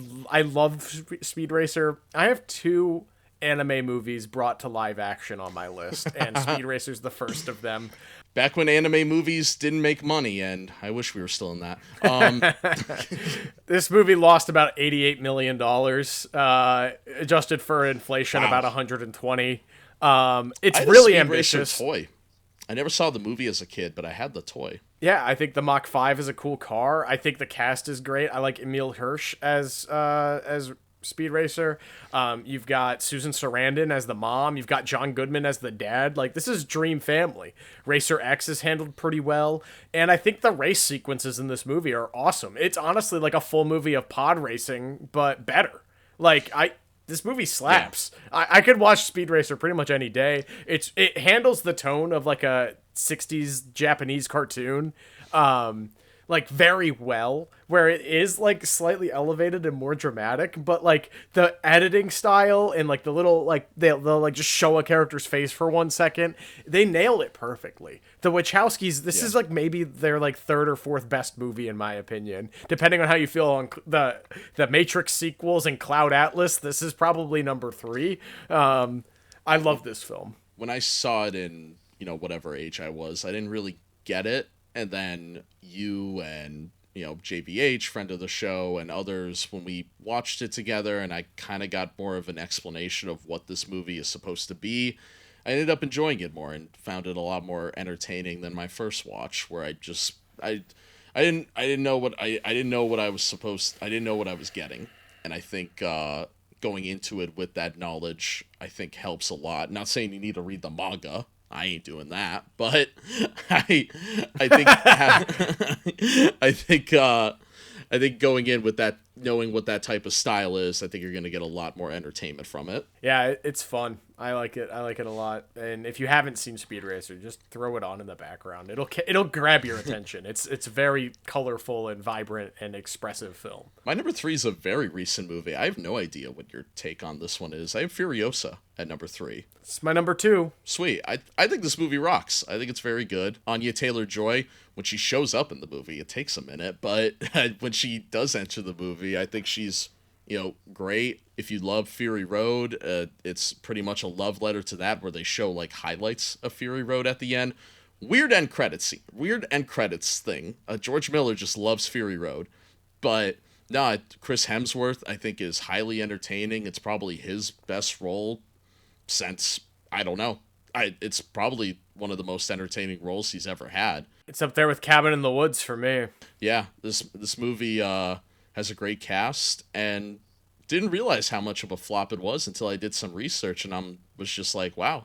love Speed Racer. I have 2 anime movies brought to live action on my list, and Speed Racer's the first of them. Back when anime movies didn't make money, and I wish we were still in that. This movie lost about $88 million, adjusted for inflation, about 120. It's really ambitious. Toy. I never saw the movie as a kid, but I had the toy. Yeah, I think the Mach 5 is a cool car. I think the cast is great. I like Emile Hirsch as Speed Racer. You've got Susan Sarandon as the mom. You've got John Goodman as the dad. Like, this is dream family. Racer X is handled pretty well, and I think the race sequences in this movie are awesome. It's honestly like a full movie of pod racing, but better. Like, this movie slaps. Yeah. I could watch Speed Racer pretty much any day. It handles the tone of like a 60s Japanese cartoon. like very well, where it is like slightly elevated and more dramatic, but like the editing style and like the little like they'll like just show a character's face for 1 second, they nail it perfectly. The Wachowskis, this is like maybe their like third or fourth best movie in my opinion, depending on how you feel on the Matrix sequels and Cloud Atlas. This is probably number 3. I love this film. When I saw it in, whatever age I was, I didn't really get it. And then you and, JVH, friend of the show, and others, when we watched it together and I kind of got more of an explanation of what this movie is supposed to be, I ended up enjoying it more and found it a lot more entertaining than my first watch, where I didn't know what I was getting. And I think going into it with that knowledge, I think helps a lot. Not saying you need to read the manga. I ain't doing that, but I think I think going in with that, knowing what that type of style is, I think you're going to get a lot more entertainment from it. Yeah, it's fun. I like it. I like it a lot. And if you haven't seen Speed Racer, just throw it on in the background. It'll grab your attention. It's very colorful and vibrant and expressive film. My number 3 is a very recent movie. I have no idea what your take on this one is. I have Furiosa at number 3. It's my number 2. Sweet. I think this movie rocks. I think it's very good. Anya Taylor-Joy, when she shows up in the movie, it takes a minute, but when she does enter the movie, I think she's, great. If you love Fury Road, it's pretty much a love letter to that, where they show like highlights of Fury Road at the end. Weird end credits thing. George Miller just loves Fury Road, but no, Chris Hemsworth I think is highly entertaining. It's probably his best role since, I don't know. It's probably one of the most entertaining roles he's ever had. It's up there with Cabin in the Woods for me. Yeah, this movie has a great cast, and didn't realize how much of a flop it was until I did some research, and was just like, wow,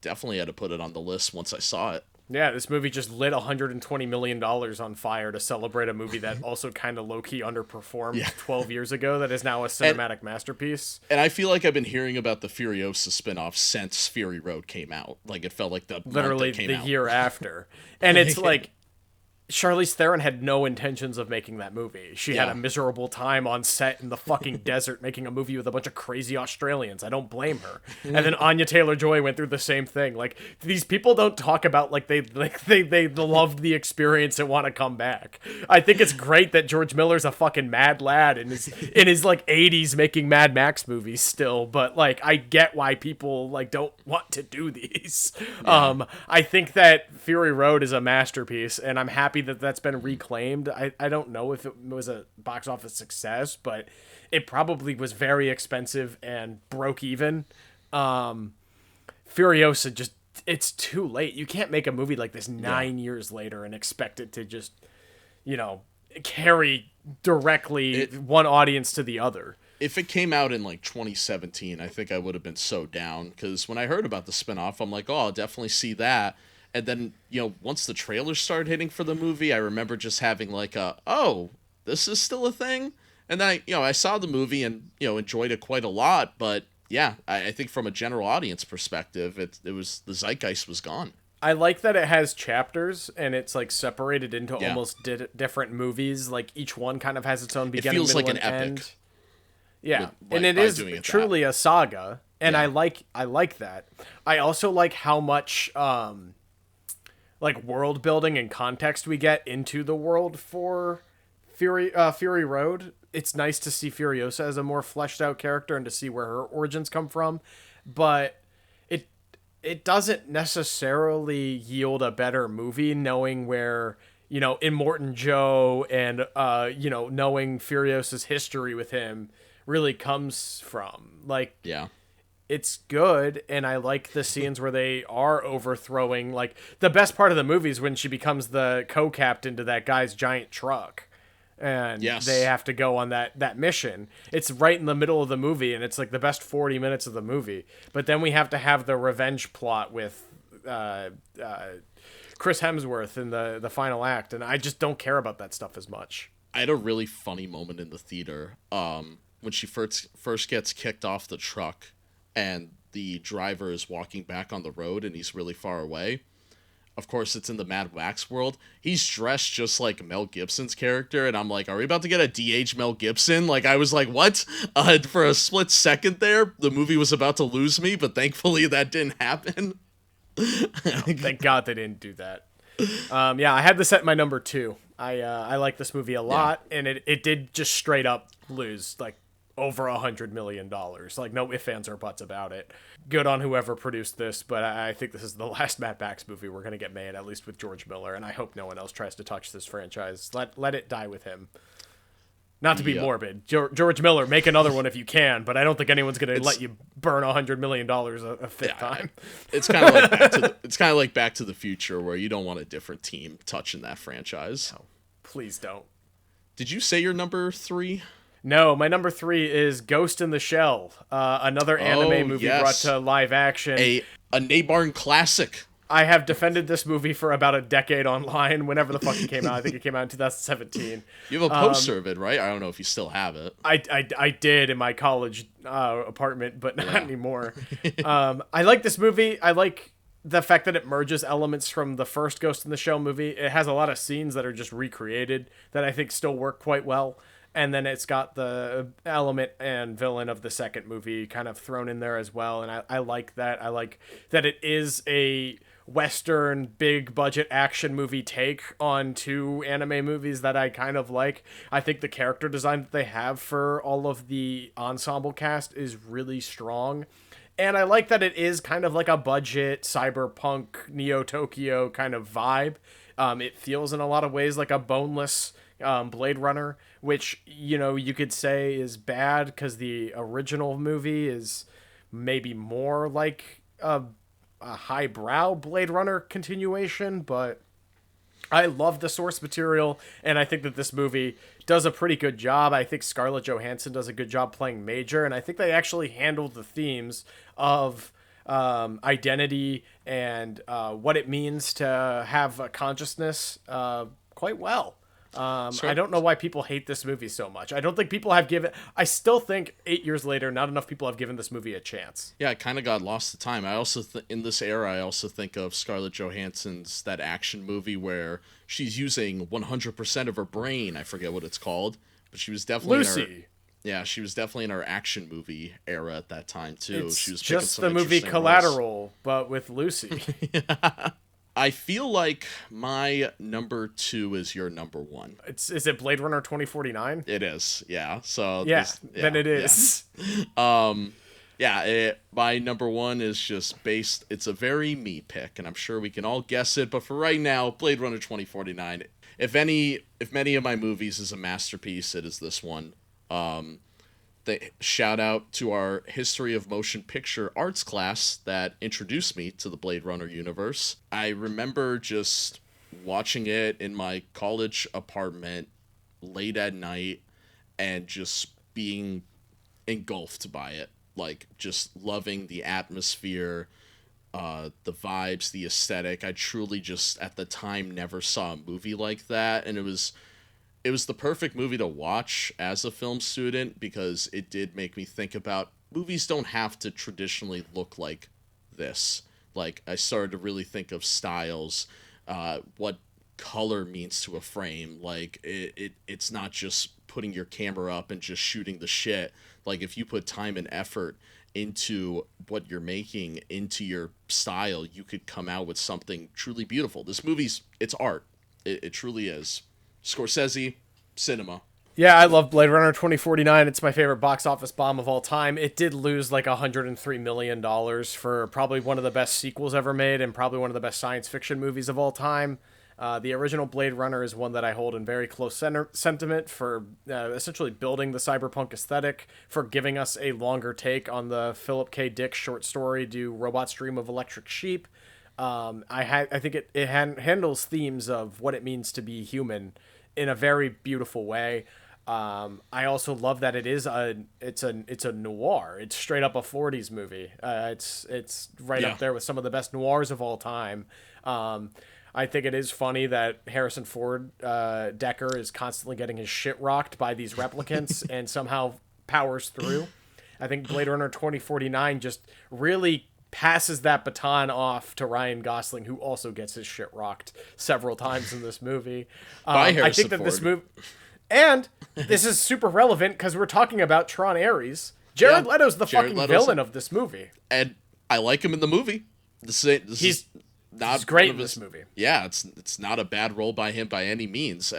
definitely had to put it on the list once I saw it. Yeah, this movie just lit $120 million on fire to celebrate a movie that also kind of low-key underperformed 12 years ago that is now a cinematic masterpiece. And I feel like I've been hearing about the Furiosa spinoff since Fury Road came out. Like, it felt like literally the year after. And it's like, Charlize Theron had no intentions of making that movie. She had a miserable time on set in the fucking desert making a movie with a bunch of crazy Australians. I don't blame her. And then Anya Taylor-Joy went through the same thing. Like, these people don't talk about they loved the experience and want to come back. I think it's great that George Miller's a fucking mad lad and is in his like 80s making Mad Max movies still, but like I get why people like don't want to do these. Yeah. I think that Fury Road is a masterpiece, and I'm happy that that's been reclaimed. I don't know if it was a box office success, but it probably was very expensive and broke even. Furiosa just, it's too late. You can't make a movie like this 9 years later and expect it to just, carry directly one audience to the other. If it came out in like 2017, I think I would have been so down, because when I heard about the spinoff, I'm like, oh, I'll definitely see that. And then, once the trailers started hitting for the movie, I remember just having like oh, this is still a thing? And then I saw the movie and, enjoyed it quite a lot. But yeah, I think from a general audience perspective, it was, the zeitgeist was gone. I like that it has chapters and it's like separated into almost different movies. Like each one kind of has its own beginning, middle, and end. It feels like an epic. Yeah, and it is truly a saga. And I like that. I also like how much like world building and context we get into the world for Fury Road. It's nice to see Furiosa as a more fleshed out character and to see where her origins come from, but it doesn't necessarily yield a better movie knowing where, Immortan Joe and knowing Furiosa's history with him really comes from. Like, yeah. It's good, and I like the scenes where they are overthrowing. Like, the best part of the movie is when she becomes the co-captain to that guy's giant truck, and they have to go on that mission. It's right in the middle of the movie, and it's like the best 40 minutes of the movie. But then we have to have the revenge plot with Chris Hemsworth in the final act, and I just don't care about that stuff as much. I had a really funny moment in the theater when she first gets kicked off the truck, and the driver is walking back on the road and he's really far away. of course, it's in the Mad Max world. He's dressed just like Mel Gibson's character, and I'm like, are we about to get a de-age Mel Gibson? Like, I was like, what? For a split second there, the movie was about to lose me, but thankfully that didn't happen. Thank God they didn't do that. Yeah, I had this at my number 2. I like this movie a lot, and it did just straight up lose like over $100 million. Like, no ifs, ands, or buts about it. Good on whoever produced this, but I think this is the last Mad Max movie we're gonna get made, at least with George Miller, and I hope no one else tries to touch this franchise. Let it die with him. Not to be morbid, George Miller, make another one if you can, but I don't think anyone's gonna let you burn $100 million a fifth time. It's kind of like Back to the Future, where you don't want a different team touching that franchise. No, please don't. Did you say your number 3? No, my number 3 is Ghost in the Shell, another anime movie brought to live action. A Nabarn classic. I have defended this movie for about a decade online, whenever the fuck it came out. I think it came out in 2017. You have a poster of it, right? I don't know if you still have it. I did in my college apartment, but not anymore. I like this movie. I like the fact that it merges elements from the first Ghost in the Shell movie. It has a lot of scenes that are just recreated that I think still work quite well. And then it's got the element and villain of the second movie kind of thrown in there as well. And I like that. I like that it is a Western big budget action movie take on 2 anime movies that I kind of like. I think the character design that they have for all of the ensemble cast is really strong. And I like that it is kind of like a budget cyberpunk Neo Tokyo kind of vibe. It feels in a lot of ways like a boneless Blade Runner, which, you know, you could say is bad because the original movie is maybe more like a highbrow Blade Runner continuation, but I love the source material, and I think that this movie does a pretty good job. I think Scarlett Johansson does a good job playing Major, and I think they actually handled the themes of identity and what it means to have a consciousness quite well. I don't know why people hate this movie so much. I don't think people have given... I still think 8 years later, not enough people have given this movie a chance. Yeah, it kind of got lost to time. I also, in this era, I also think of Scarlett Johansson's that action movie where she's using 100% of her brain. I forget what it's called, but she was definitely Lucy. She was definitely in our action movie era at that time too. It's she was just the movie Collateral, but with Lucy. I feel like my number 2 is your number 1. Is it Blade Runner 2049? It is, yeah. So then it is. Yeah. My number 1 is just based. It's a very me pick, and I'm sure we can all guess it. But for right now, Blade Runner 2049. If many of my movies is a masterpiece, it is this one. Shout out to our History of Motion Picture Arts class that introduced me to the Blade Runner universe. I remember just watching it in my college apartment late at night and just being engulfed by it. Like, just loving the atmosphere, the vibes, the aesthetic. I truly just, at the time, never saw a movie like that, and it was the perfect movie to watch as a film student because it did make me think about movies don't have to traditionally look like this. Like, I started to really think of styles, what color means to a frame. Like, it's not just putting your camera up and just shooting the shit. Like, if you put time and effort into what you're making, into your style, you could come out with something truly beautiful. This movie's, it's art. It truly is. Scorsese, cinema. Yeah, I love Blade Runner 2049. It's my favorite box office bomb of all time. It did lose like $103 million for probably one of the best sequels ever made and probably one of the best science fiction movies of all time. The original Blade Runner is one that I hold in very close sentiment for essentially building the cyberpunk aesthetic, for giving us a longer take on the Philip K. Dick short story, Do Robots Dream of Electric Sheep? I think it handles themes of what it means to be human in a very beautiful way. I also love that it's a noir. It's straight up a 40s movie. It's right up there with some of the best noirs of all time. I think it is funny that Harrison Ford, Decker, is constantly getting his shit rocked by these replicants and somehow powers through. I think Blade Runner 2049 just really passes that baton off to Ryan Gosling, who also gets his shit rocked several times in this movie. By I Harrison think that this Ford. movie, and this is super relevant because we're talking about Tron Ares. Jared Yeah, Leto's the Jared fucking Leto's villain of this movie. And I like him in the movie. This is not He's great one of in his- this movie. Yeah, it's not a bad role by him by any means.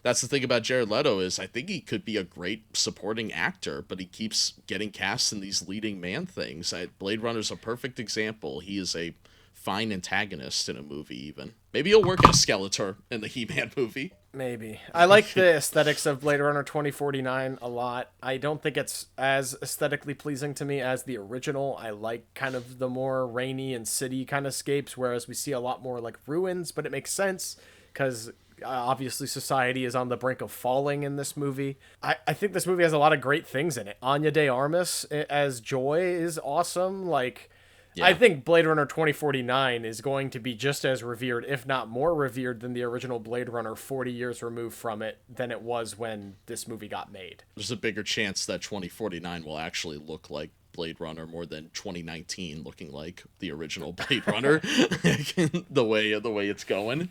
That's the thing about Jared Leto is I think he could be a great supporting actor, but he keeps getting cast in these leading man things. Blade Runner's a perfect example. He is a fine antagonist in a movie even. Maybe he'll work as Skeletor in the He-Man movie. Maybe. I like the aesthetics of Blade Runner 2049 a lot. I don't think it's as aesthetically pleasing to me as the original. I like kind of the more rainy and city kind of scapes, whereas we see a lot more like ruins, but it makes sense because obviously society is on the brink of falling in this movie. I think this movie has a lot of great things in it. Anya de Armas as Joy is awesome. Like, Yeah. I think Blade Runner 2049 is going to be just as revered, if not more revered, than the original Blade Runner 40 years removed from it than it was when this movie got made. There's a bigger chance that 2049 will actually look like Blade Runner more than 2019 looking like the original Blade Runner. the way it's going.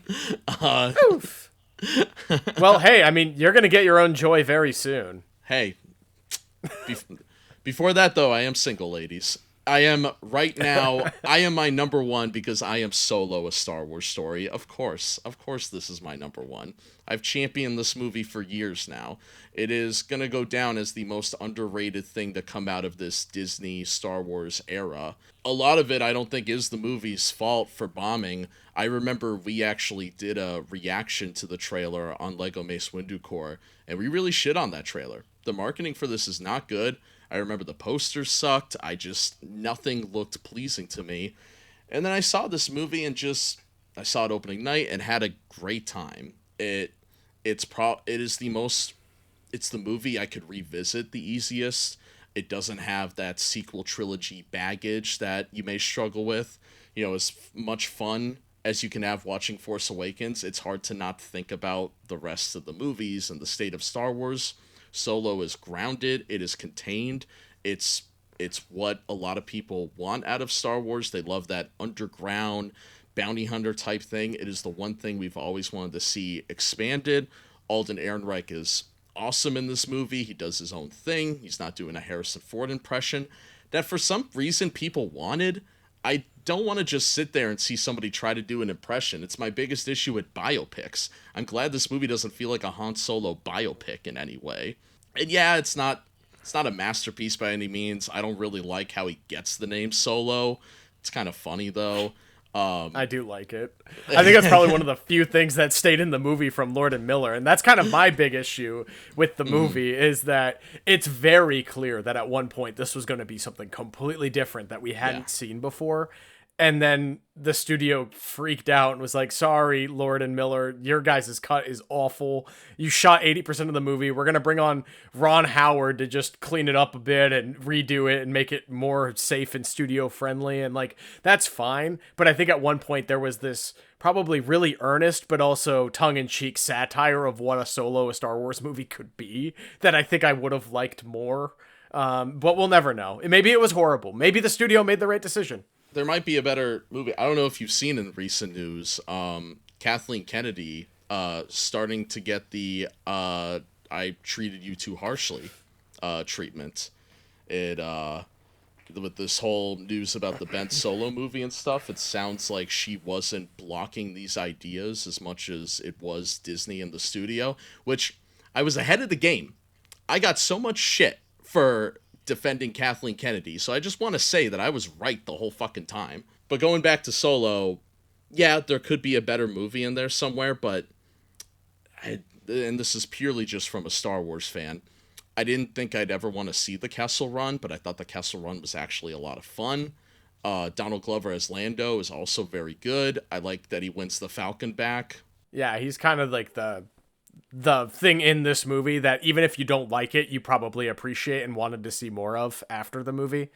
Oof. Well, hey, I mean, you're going to get your own Joy very soon. Hey, before that though, I am single, ladies. I am right now. I am my number one because I am Solo, a Star Wars story. Of course, this is my number one. I've championed this movie for years now. It is gonna go down as the most underrated thing to come out of this Disney Star Wars era. A lot of it, I don't think, is the movie's fault for bombing. I remember we actually did a reaction to the trailer on Lego Mace Windu Corps, and we really shit on that trailer. The marketing for this is not good. I remember the posters sucked. Nothing looked pleasing to me. And then I saw this movie and I saw it opening night and had a great time. It's the movie I could revisit the easiest. It doesn't have that sequel trilogy baggage that you may struggle with. You know, as much fun as you can have watching Force Awakens, it's hard to not think about the rest of the movies and the state of Star Wars. Solo is grounded, it is contained, it's what a lot of people want out of Star Wars. They love that underground bounty hunter type thing. It is the one thing we've always wanted to see expanded. Alden Ehrenreich is awesome in this movie. He does his own thing. He's not doing a Harrison Ford impression that for some reason people wanted. I don't want to just sit there and see somebody try to do an impression. It's my biggest issue with biopics. I'm glad this movie doesn't feel like a Han Solo biopic in any way. And yeah, it's not a masterpiece by any means. I don't really like how he gets the name Solo. It's kind of funny though. I do like it. I think that's probably one of the few things that stayed in the movie from Lord and Miller, and that's kind of my big issue with the movie is that it's very clear that at one point this was going to be something completely different that we hadn't seen before. And then the studio freaked out and was like, sorry, Lord and Miller, your guys' cut is awful. You shot 80% of the movie. We're going to bring on Ron Howard to just clean it up a bit and redo it and make it more safe and studio friendly. And like, that's fine. But I think at one point there was this probably really earnest, but also tongue-in-cheek satire of what a Star Wars movie could be that I think I would have liked more. But we'll never know. Maybe it was horrible. Maybe the studio made the right decision. There might be a better movie. I don't know if you've seen in recent news, Kathleen Kennedy starting to get the I treated you too harshly treatment. With this whole news about the Ben Solo movie and stuff, it sounds like she wasn't blocking these ideas as much as it was Disney and the studio, which I was ahead of the game. I got so much shit for defending Kathleen Kennedy, so I just want to say that I was right the whole fucking time. But going back to Solo, yeah, there could be a better movie in there somewhere, but and this is purely just from a Star Wars fan, I didn't think I'd ever want to see the Kessel Run, but I thought the Kessel Run was actually a lot of fun. Donald Glover as Lando is also very good. I like that he wins the Falcon back. Yeah, he's kind of like the thing in this movie that even if you don't like it, you probably appreciate and wanted to see more of after the movie.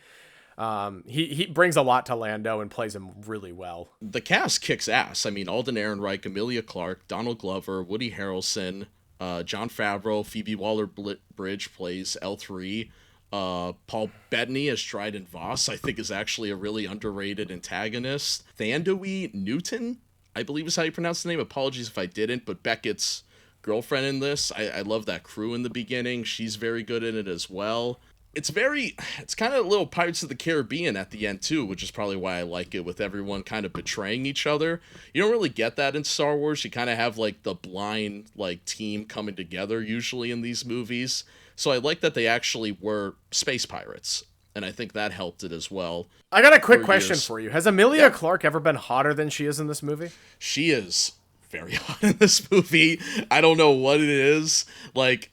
He brings a lot to Lando and plays him really well. The cast kicks ass. I mean, Alden Ehrenreich, Emilia Clarke, Donald Glover, Woody Harrelson, Jon Favreau, Phoebe Waller-Bridge plays L3. Paul Bettany as Dryden Voss, I think, is actually a really underrated antagonist. Thandoe Newton, I believe is how you pronounce the name. Apologies if I didn't, but Beckett's girlfriend in this. I love that crew in the beginning. She's very good in it as well. It's kind of a little Pirates of the Caribbean at the end too, which is probably why I like it, with everyone kind of betraying each other. You don't really get that in Star Wars. You kind of have like the blind like team coming together usually in these movies. So I like that they actually were space pirates, and I think that helped it as well. I got a quick question for you. Has Emilia Clarke ever been hotter than she is in this movie? She is very hot in this movie. I don't know what it is. Like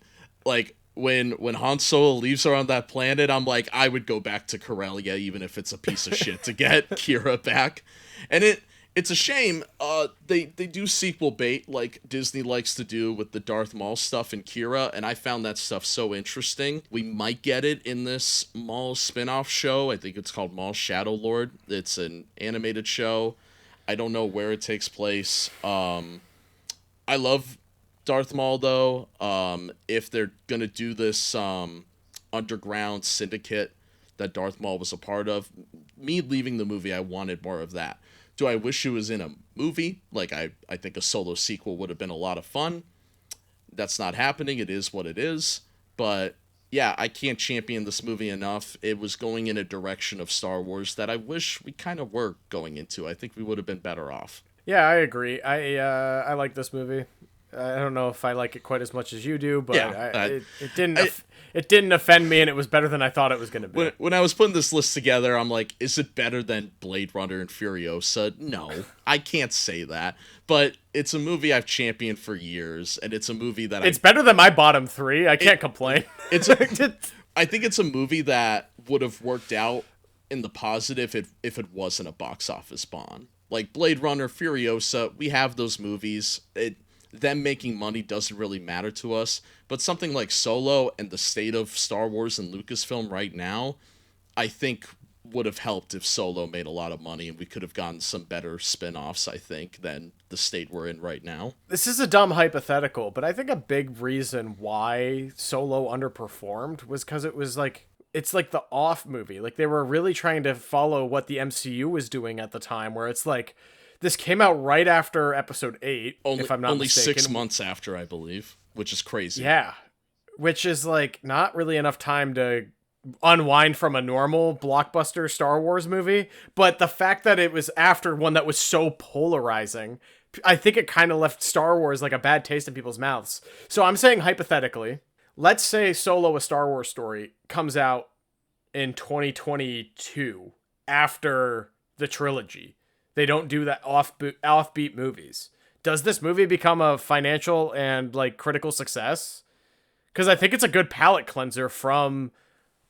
when Han Solo leaves her on that planet, I'm like, I would go back to Corellia, even if it's a piece of shit, to get Kira back. And it's a shame. They do sequel bait like Disney likes to do with the Darth Maul stuff and Kira, and I found that stuff so interesting. We might get it in this Maul spin-off show. I think it's called Maul Shadow Lord. It's an animated show. I don't know where it takes place. I love Darth Maul, though. If they're gonna do this underground syndicate that Darth Maul was a part of, me leaving the movie, I wanted more of that. Do I wish it was in a movie? Like, I think a Solo sequel would have been a lot of fun. That's not happening. It is what it is. But yeah, I can't champion this movie enough. It was going in a direction of Star Wars that I wish we kind of were going into. I think we would have been better off. Yeah, I agree. I like this movie. I don't know if I like it quite as much as you do, but yeah, it didn't offend me, and it was better than I thought it was going to be. When I was putting this list together, I'm like, is it better than Blade Runner and Furiosa? No, I can't say that. But it's a movie I've championed for years, and it's a movie that it's better than my bottom three. I can't complain. I think it's a movie that would have worked out in the positive if it wasn't a box office bomb. Like Blade Runner, Furiosa, we have those movies. Them making money doesn't really matter to us, but something like Solo and the state of Star Wars and Lucasfilm right now, I think would have helped if Solo made a lot of money, and we could have gotten some better spin-offs, I think, than the state we're in right now. This is a dumb hypothetical, but I think a big reason why Solo underperformed was because it's like the off movie. Like, they were really trying to follow what the MCU was doing at the time, where it's like, this came out right after Episode 8, if I'm not mistaken. Only 6 months after, I believe, which is crazy. Yeah, which is, like, not really enough time to unwind from a normal blockbuster Star Wars movie. But the fact that it was after one that was so polarizing, I think it kind of left Star Wars like a bad taste in people's mouths. So I'm saying, hypothetically, let's say Solo, a Star Wars story, comes out in 2022 after the trilogy. They don't do that offbeat movies. Does this movie become a financial and like critical success? Because I think it's a good palate cleanser from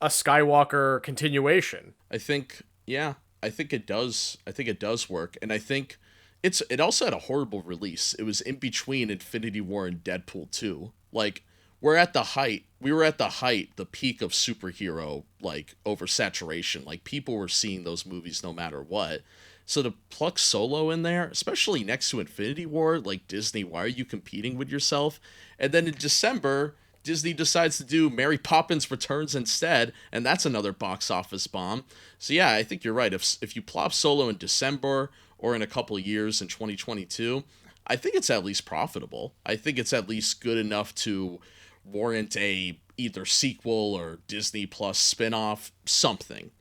a Skywalker continuation. I think it does. I think it does work, and I think it also had a horrible release. It was in between Infinity War and Deadpool 2. Like, we were at the height, the peak of superhero like oversaturation. Like, people were seeing those movies no matter what. So to pluck Solo in there, especially next to Infinity War, like, Disney, why are you competing with yourself? And then in December, Disney decides to do Mary Poppins Returns instead, and that's another box office bomb. So yeah, I think you're right. If you plop Solo in December or in a couple of years in 2022, I think it's at least profitable. I think it's at least good enough to warrant a either sequel or Disney Plus spinoff, something.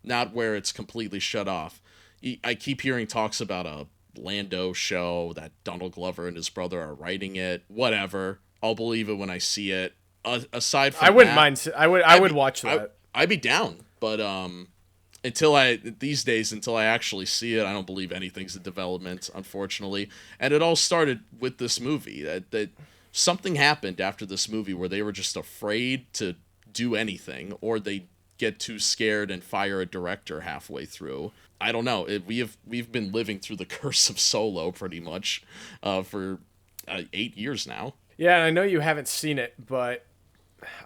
Not where it's completely shut off. I keep hearing talks about a Lando show that Donald Glover and his brother are writing it. Whatever. I'll believe it when I see it. Aside from I wouldn't mind. I would watch that. I'd be down. But until I actually see it, I don't believe anything's in development, unfortunately. And it all started with this movie. That something happened after this movie where they were just afraid to do anything, or they get too scared and fire a director halfway through. I don't know. We've been living through the curse of Solo pretty much for 8 years now. Yeah, and I know you haven't seen it, but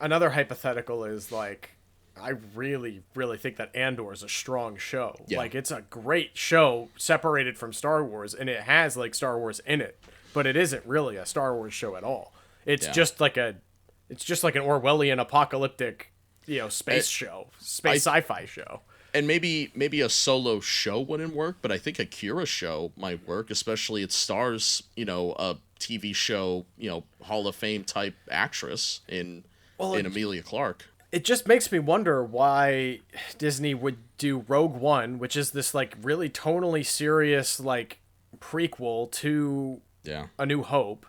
another hypothetical is, like, I really, really think that Andor is a strong show. Yeah. Like, it's a great show separated from Star Wars, and it has, like, Star Wars in it, but it isn't really a Star Wars show at all. It's just like an Orwellian apocalyptic space sci-fi show. And maybe a solo show wouldn't work, but I think a Kira show might work, especially it stars, a TV show, Hall of Fame type actress in Emilia Clarke. It just makes me wonder why Disney would do Rogue One, which is this like really tonally serious like prequel to A New Hope,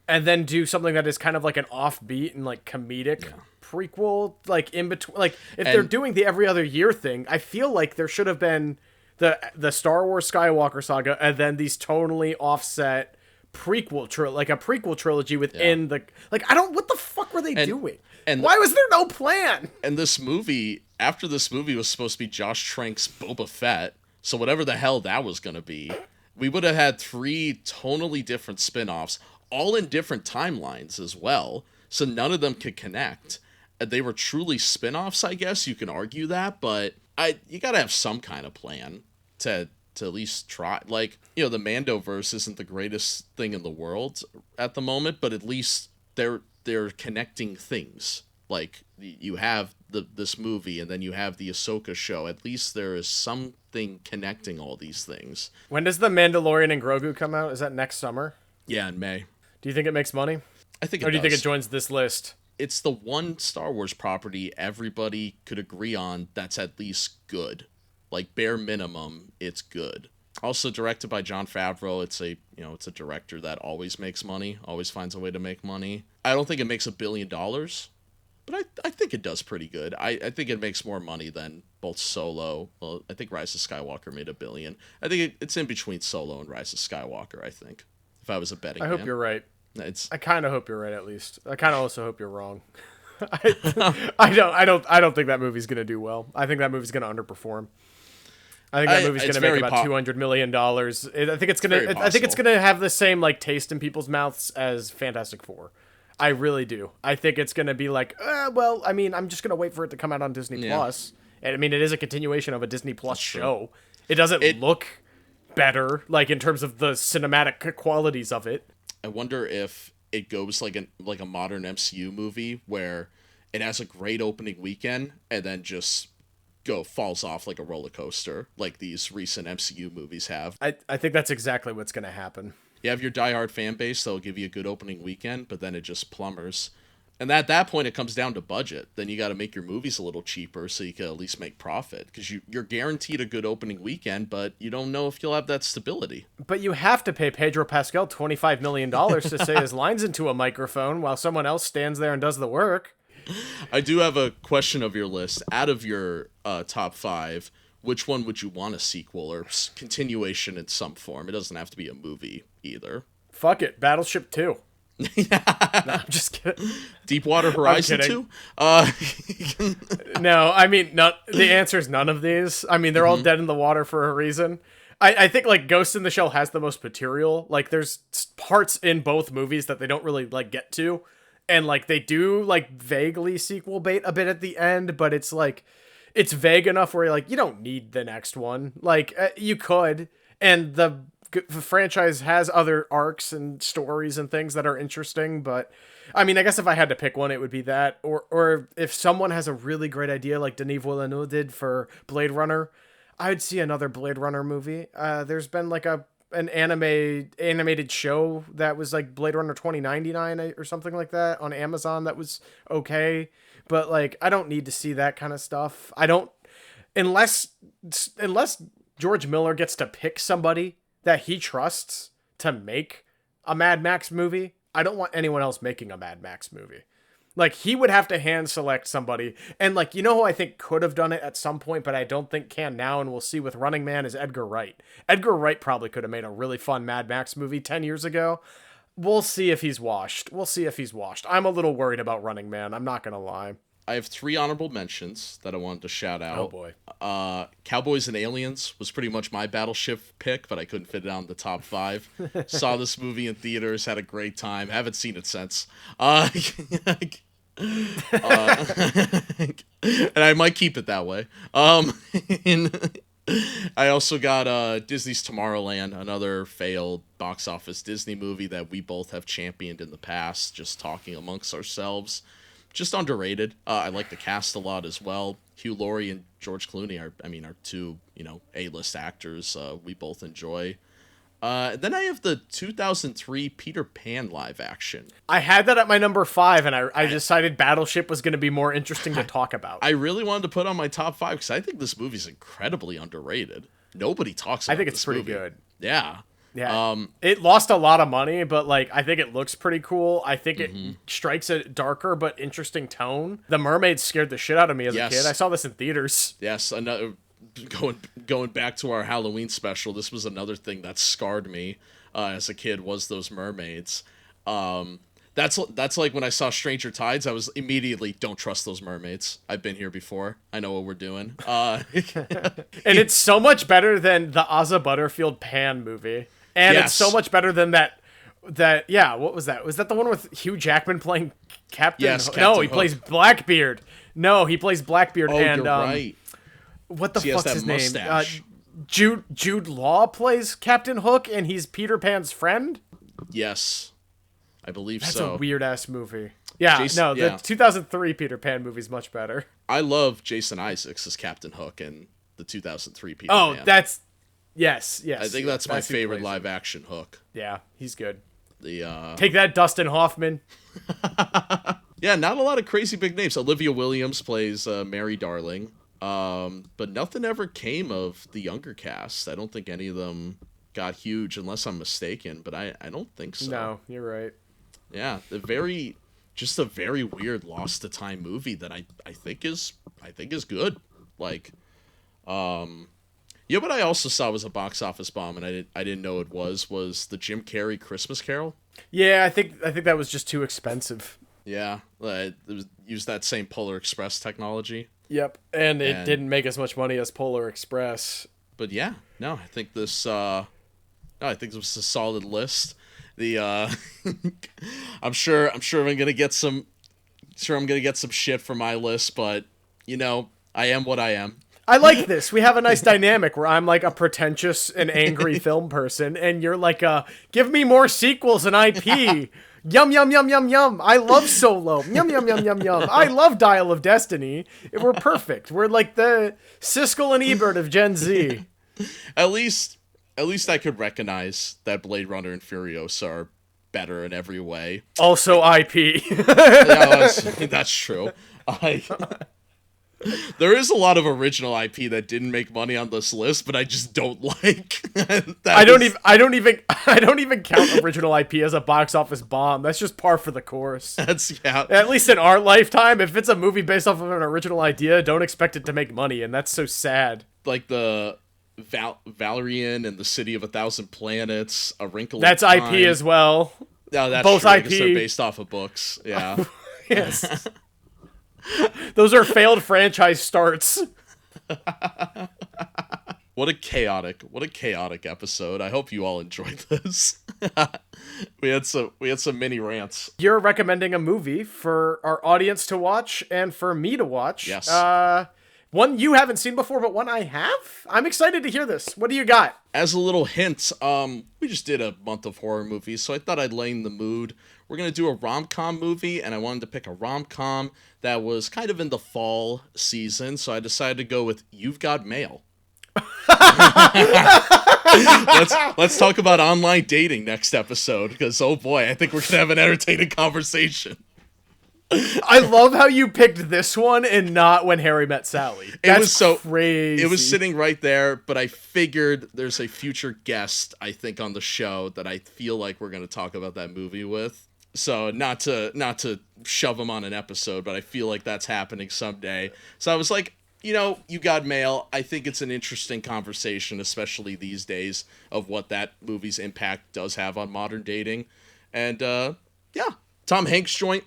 and then do something that is kind of like an offbeat and like comedic prequel, like in between. Like if they're doing the every other year thing, I feel like there should have been the Star Wars Skywalker saga, and then these tonally offset prequel trilogy within the like. I don't. What the fuck were they doing? And why was there no plan? And this movie, after this movie was supposed to be Josh Trank's Boba Fett, so whatever the hell that was gonna be, we would have had 3 tonally different spin-offs, all in different timelines as well. So none of them could connect. They were truly spin-offs, I guess. You can argue that, but you gotta have some kind of plan to at least try. Like, the Mandoverse isn't the greatest thing in the world at the moment, but at least they're connecting things. Like, you have this movie, and then you have the Ahsoka show. At least there is something connecting all these things. When does The Mandalorian and Grogu come out? Is that next summer? Yeah, in May. Do you think it makes money? I think it does. Or do you think it does. joins this list? It's the one Star Wars property everybody could agree on that's at least good. Like, bare minimum, it's good. Also directed by Jon Favreau. It's a director that always makes money, always finds a way to make money. I don't think it makes $1 billion, but I think it does pretty good. I think it makes more money than both Solo. Well, I think Rise of Skywalker made $1 billion. I think it's in between Solo and Rise of Skywalker, I think, if I was a betting man. I hope you're right. I kind of hope you're right, at least. I kind of also hope you're wrong. I don't think that movie's gonna do well. I think that movie's gonna underperform. I think that movie's gonna make about $200 million. I think it's gonna have the same like taste in people's mouths as Fantastic Four. I really do. I think it's gonna be like, well, I mean, I'm just gonna wait for it to come out on Disney Plus. And I mean, it is a continuation of a Disney Plus show. It doesn't look better, like in terms of the cinematic qualities of it. I wonder if it goes like a modern MCU movie where it has a great opening weekend and then just falls off like a roller coaster, like these recent MCU movies have. I think that's exactly what's going to happen. You have your diehard fan base that'll give you a good opening weekend, but then it just plumbers. And at that point, it comes down to budget. Then you got to make your movies a little cheaper so you can at least make profit. Because you're guaranteed a good opening weekend, but you don't know if you'll have that stability. But you have to pay Pedro Pascal $25 million to say his lines into a microphone while someone else stands there and does the work. I do have a question of your list. Out of your top 5, which one would you want a sequel or continuation in some form? It doesn't have to be a movie either. Fuck it. Battleship 2. No, I'm just kidding. Deepwater Horizon 2? No, I mean, the answer is none of these. I mean, they're all dead in the water for a reason. I think, like, Ghost in the Shell has the most material. Like, there's parts in both movies that they don't really, like, get to. And, like, they do, like, vaguely sequel bait a bit at the end, but it's, like, it's vague enough where, like, you don't need the next one. Like, you could, and the franchise has other arcs and stories and things that are interesting, but I mean, I guess if I had to pick one, it would be that, or if someone has a really great idea like Denis Villeneuve did for Blade Runner, I'd see another Blade Runner movie. There's been like an animated show that was like Blade Runner 2099 or something like that on Amazon that was okay, but like I don't need to see that kind of stuff. I don't, unless George Miller gets to pick somebody that he trusts to make a Mad Max movie. I don't want anyone else making a Mad Max movie. Like, he would have to hand select somebody. And, like, you know who I think could have done it at some point, but I don't think can now, and we'll see with Running Man, is Edgar Wright. Edgar Wright probably could have made a really fun Mad Max movie 10 years ago. We'll see if he's washed. I'm a little worried about Running Man. I'm not going to lie. I have 3 honorable mentions that I wanted to shout out. Oh, boy. Cowboys and Aliens was pretty much my Battleship pick, but I couldn't fit it on the top 5. Saw this movie in theaters, had a great time. Haven't seen it since. And I might keep it that way. And I also got Disney's Tomorrowland, another failed box office Disney movie that we both have championed in the past, just talking amongst ourselves. just underrated. I like the cast a lot as well. Hugh Laurie and George Clooney are two, A-list actors we both enjoy. Then I have the 2003 Peter Pan live action. I had that at my number 5, and I decided Battleship was going to be more interesting to talk about. I really wanted to put on my top 5 because I think this movie's incredibly underrated. Nobody talks about it. I think it's pretty good. Yeah. Yeah. It lost a lot of money, but like I think it looks pretty cool. I think it strikes a darker but interesting tone. The mermaids scared the shit out of me as a kid. I saw this in theaters. Yes, another going back to our Halloween special, this was another thing that scarred me as a kid was those mermaids. That's like when I saw Stranger Tides, I was immediately, don't trust those mermaids. I've been here before. I know what we're doing. And it's so much better than the Ozzy Butterfield Pan movie. And it's so much better than that, what was that? Was that the one with Hugh Jackman playing Captain? Yes, Captain No, he Hook. plays Blackbeard. No, he plays Blackbeard. Oh, and you're right. what the He has fuck's that his mustache. name? Jude Law plays Captain Hook, and he's Peter Pan's friend. Yes, I believe That's so. a weird ass movie. Yeah, the 2003 Peter Pan movie's much better. I love Jason Isaacs as Captain Hook in the 2003 Peter Pan. That's yes. I think that's my who favorite plays live action Hook. Yeah, he's good. The Take that, Dustin Hoffman. Yeah, not a lot of crazy big names. Olivia Williams plays Mary Darling. But nothing ever came of the younger cast. I don't think any of them got huge, unless I'm mistaken, but I don't think so. No, you're right. Yeah, just a very weird lost to time movie that I think is good. Like, what I also saw was a box office bomb, and I didn't know it was the Jim Carrey Christmas Carol. Yeah, I think that was just too expensive. Yeah, it used that same Polar Express technology. Yep, and it didn't make as much money as Polar Express. But yeah, no, I think this was a solid list. The I'm sure I'm gonna get some shit for my list, but I am what I am. I like this. We have a nice dynamic where I'm like a pretentious and angry film person, and you're like give me more sequels and IP. Yum, yum, yum, yum, yum. I love Solo. Yum, yum, yum, yum, yum. I love Dial of Destiny. We're perfect. We're like the Siskel and Ebert of Gen Z. At least I could recognize that Blade Runner and Furiosa are better in every way. Also IP. Yeah, that's true. There is a lot of original IP that didn't make money on this list, but I just don't like. I don't even count original IP as a box office bomb. That's just par for the course. At least in our lifetime, if it's a movie based off of an original idea, don't expect it to make money, and that's so sad. Like the Valerian and the City of a Thousand Planets, A Wrinkle That's in Time. IP as well. No, that's both true. I IP. guess they're based off of books. Yeah. Yes. Those are failed franchise starts. What a chaotic episode. I hope you all enjoyed this. we had some mini rants. You're recommending a movie for our audience to watch and for me to watch. Yes. One you haven't seen before, but one I have. I'm excited to hear this. What do you got? As a little hint, we just did a month of horror movies, so I thought I'd lighten the mood. We're going to do a rom-com movie, and I wanted to pick a rom-com that was kind of in the fall season, so I decided to go with You've Got Mail. Let's talk about online dating next episode, because oh boy, I think we're going to have an entertaining conversation. I love how you picked this one and not When Harry Met Sally. That's crazy. It was sitting right there, but I figured there's a future guest, I think, on the show that I feel like we're going to talk about that movie with. So not to shove him on an episode, but I feel like that's happening someday. So I was like, You Got Mail. I think it's an interesting conversation, especially these days, of what that movie's impact does have on modern dating. And Tom Hanks joint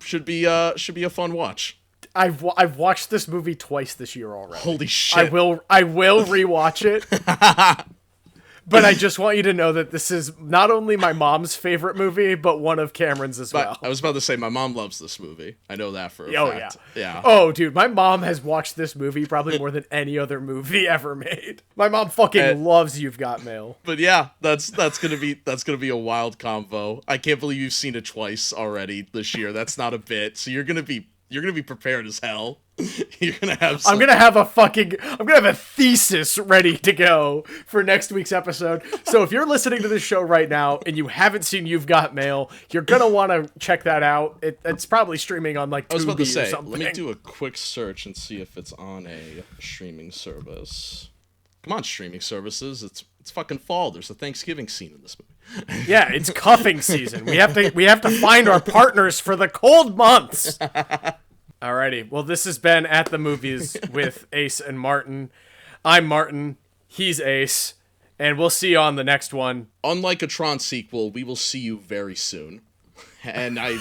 should be a fun watch. I've watched this movie twice this year already. Holy shit! I will rewatch it. But I just want you to know that this is not only my mom's favorite movie, but one of Cameron's as well. I was about to say, my mom loves this movie. I know that for a fact. Yeah. Oh, dude, my mom has watched this movie probably more than any other movie ever made. My mom fucking loves You've Got Mail. But yeah, that's gonna be a wild combo. I can't believe you've seen it twice already this year. That's not a bit. So you're gonna be prepared as hell. You're gonna have. I'm gonna have a thesis ready to go for next week's episode. So if you're listening to this show right now and you haven't seen You've Got Mail, you're gonna want to check that out. It's probably streaming on like Tubi I was about to say, or something. let me do a quick search and see if it's on a streaming service. Come on, streaming services. It's fucking fall. There's a Thanksgiving scene in this movie. Yeah, it's cuffing season. We have to find our partners for the cold months. Alrighty. Well, this has been At the Movies with Ace and Martin. I'm Martin. He's Ace. And we'll see you on the next one. Unlike a Tron sequel, we will see you very soon. And I...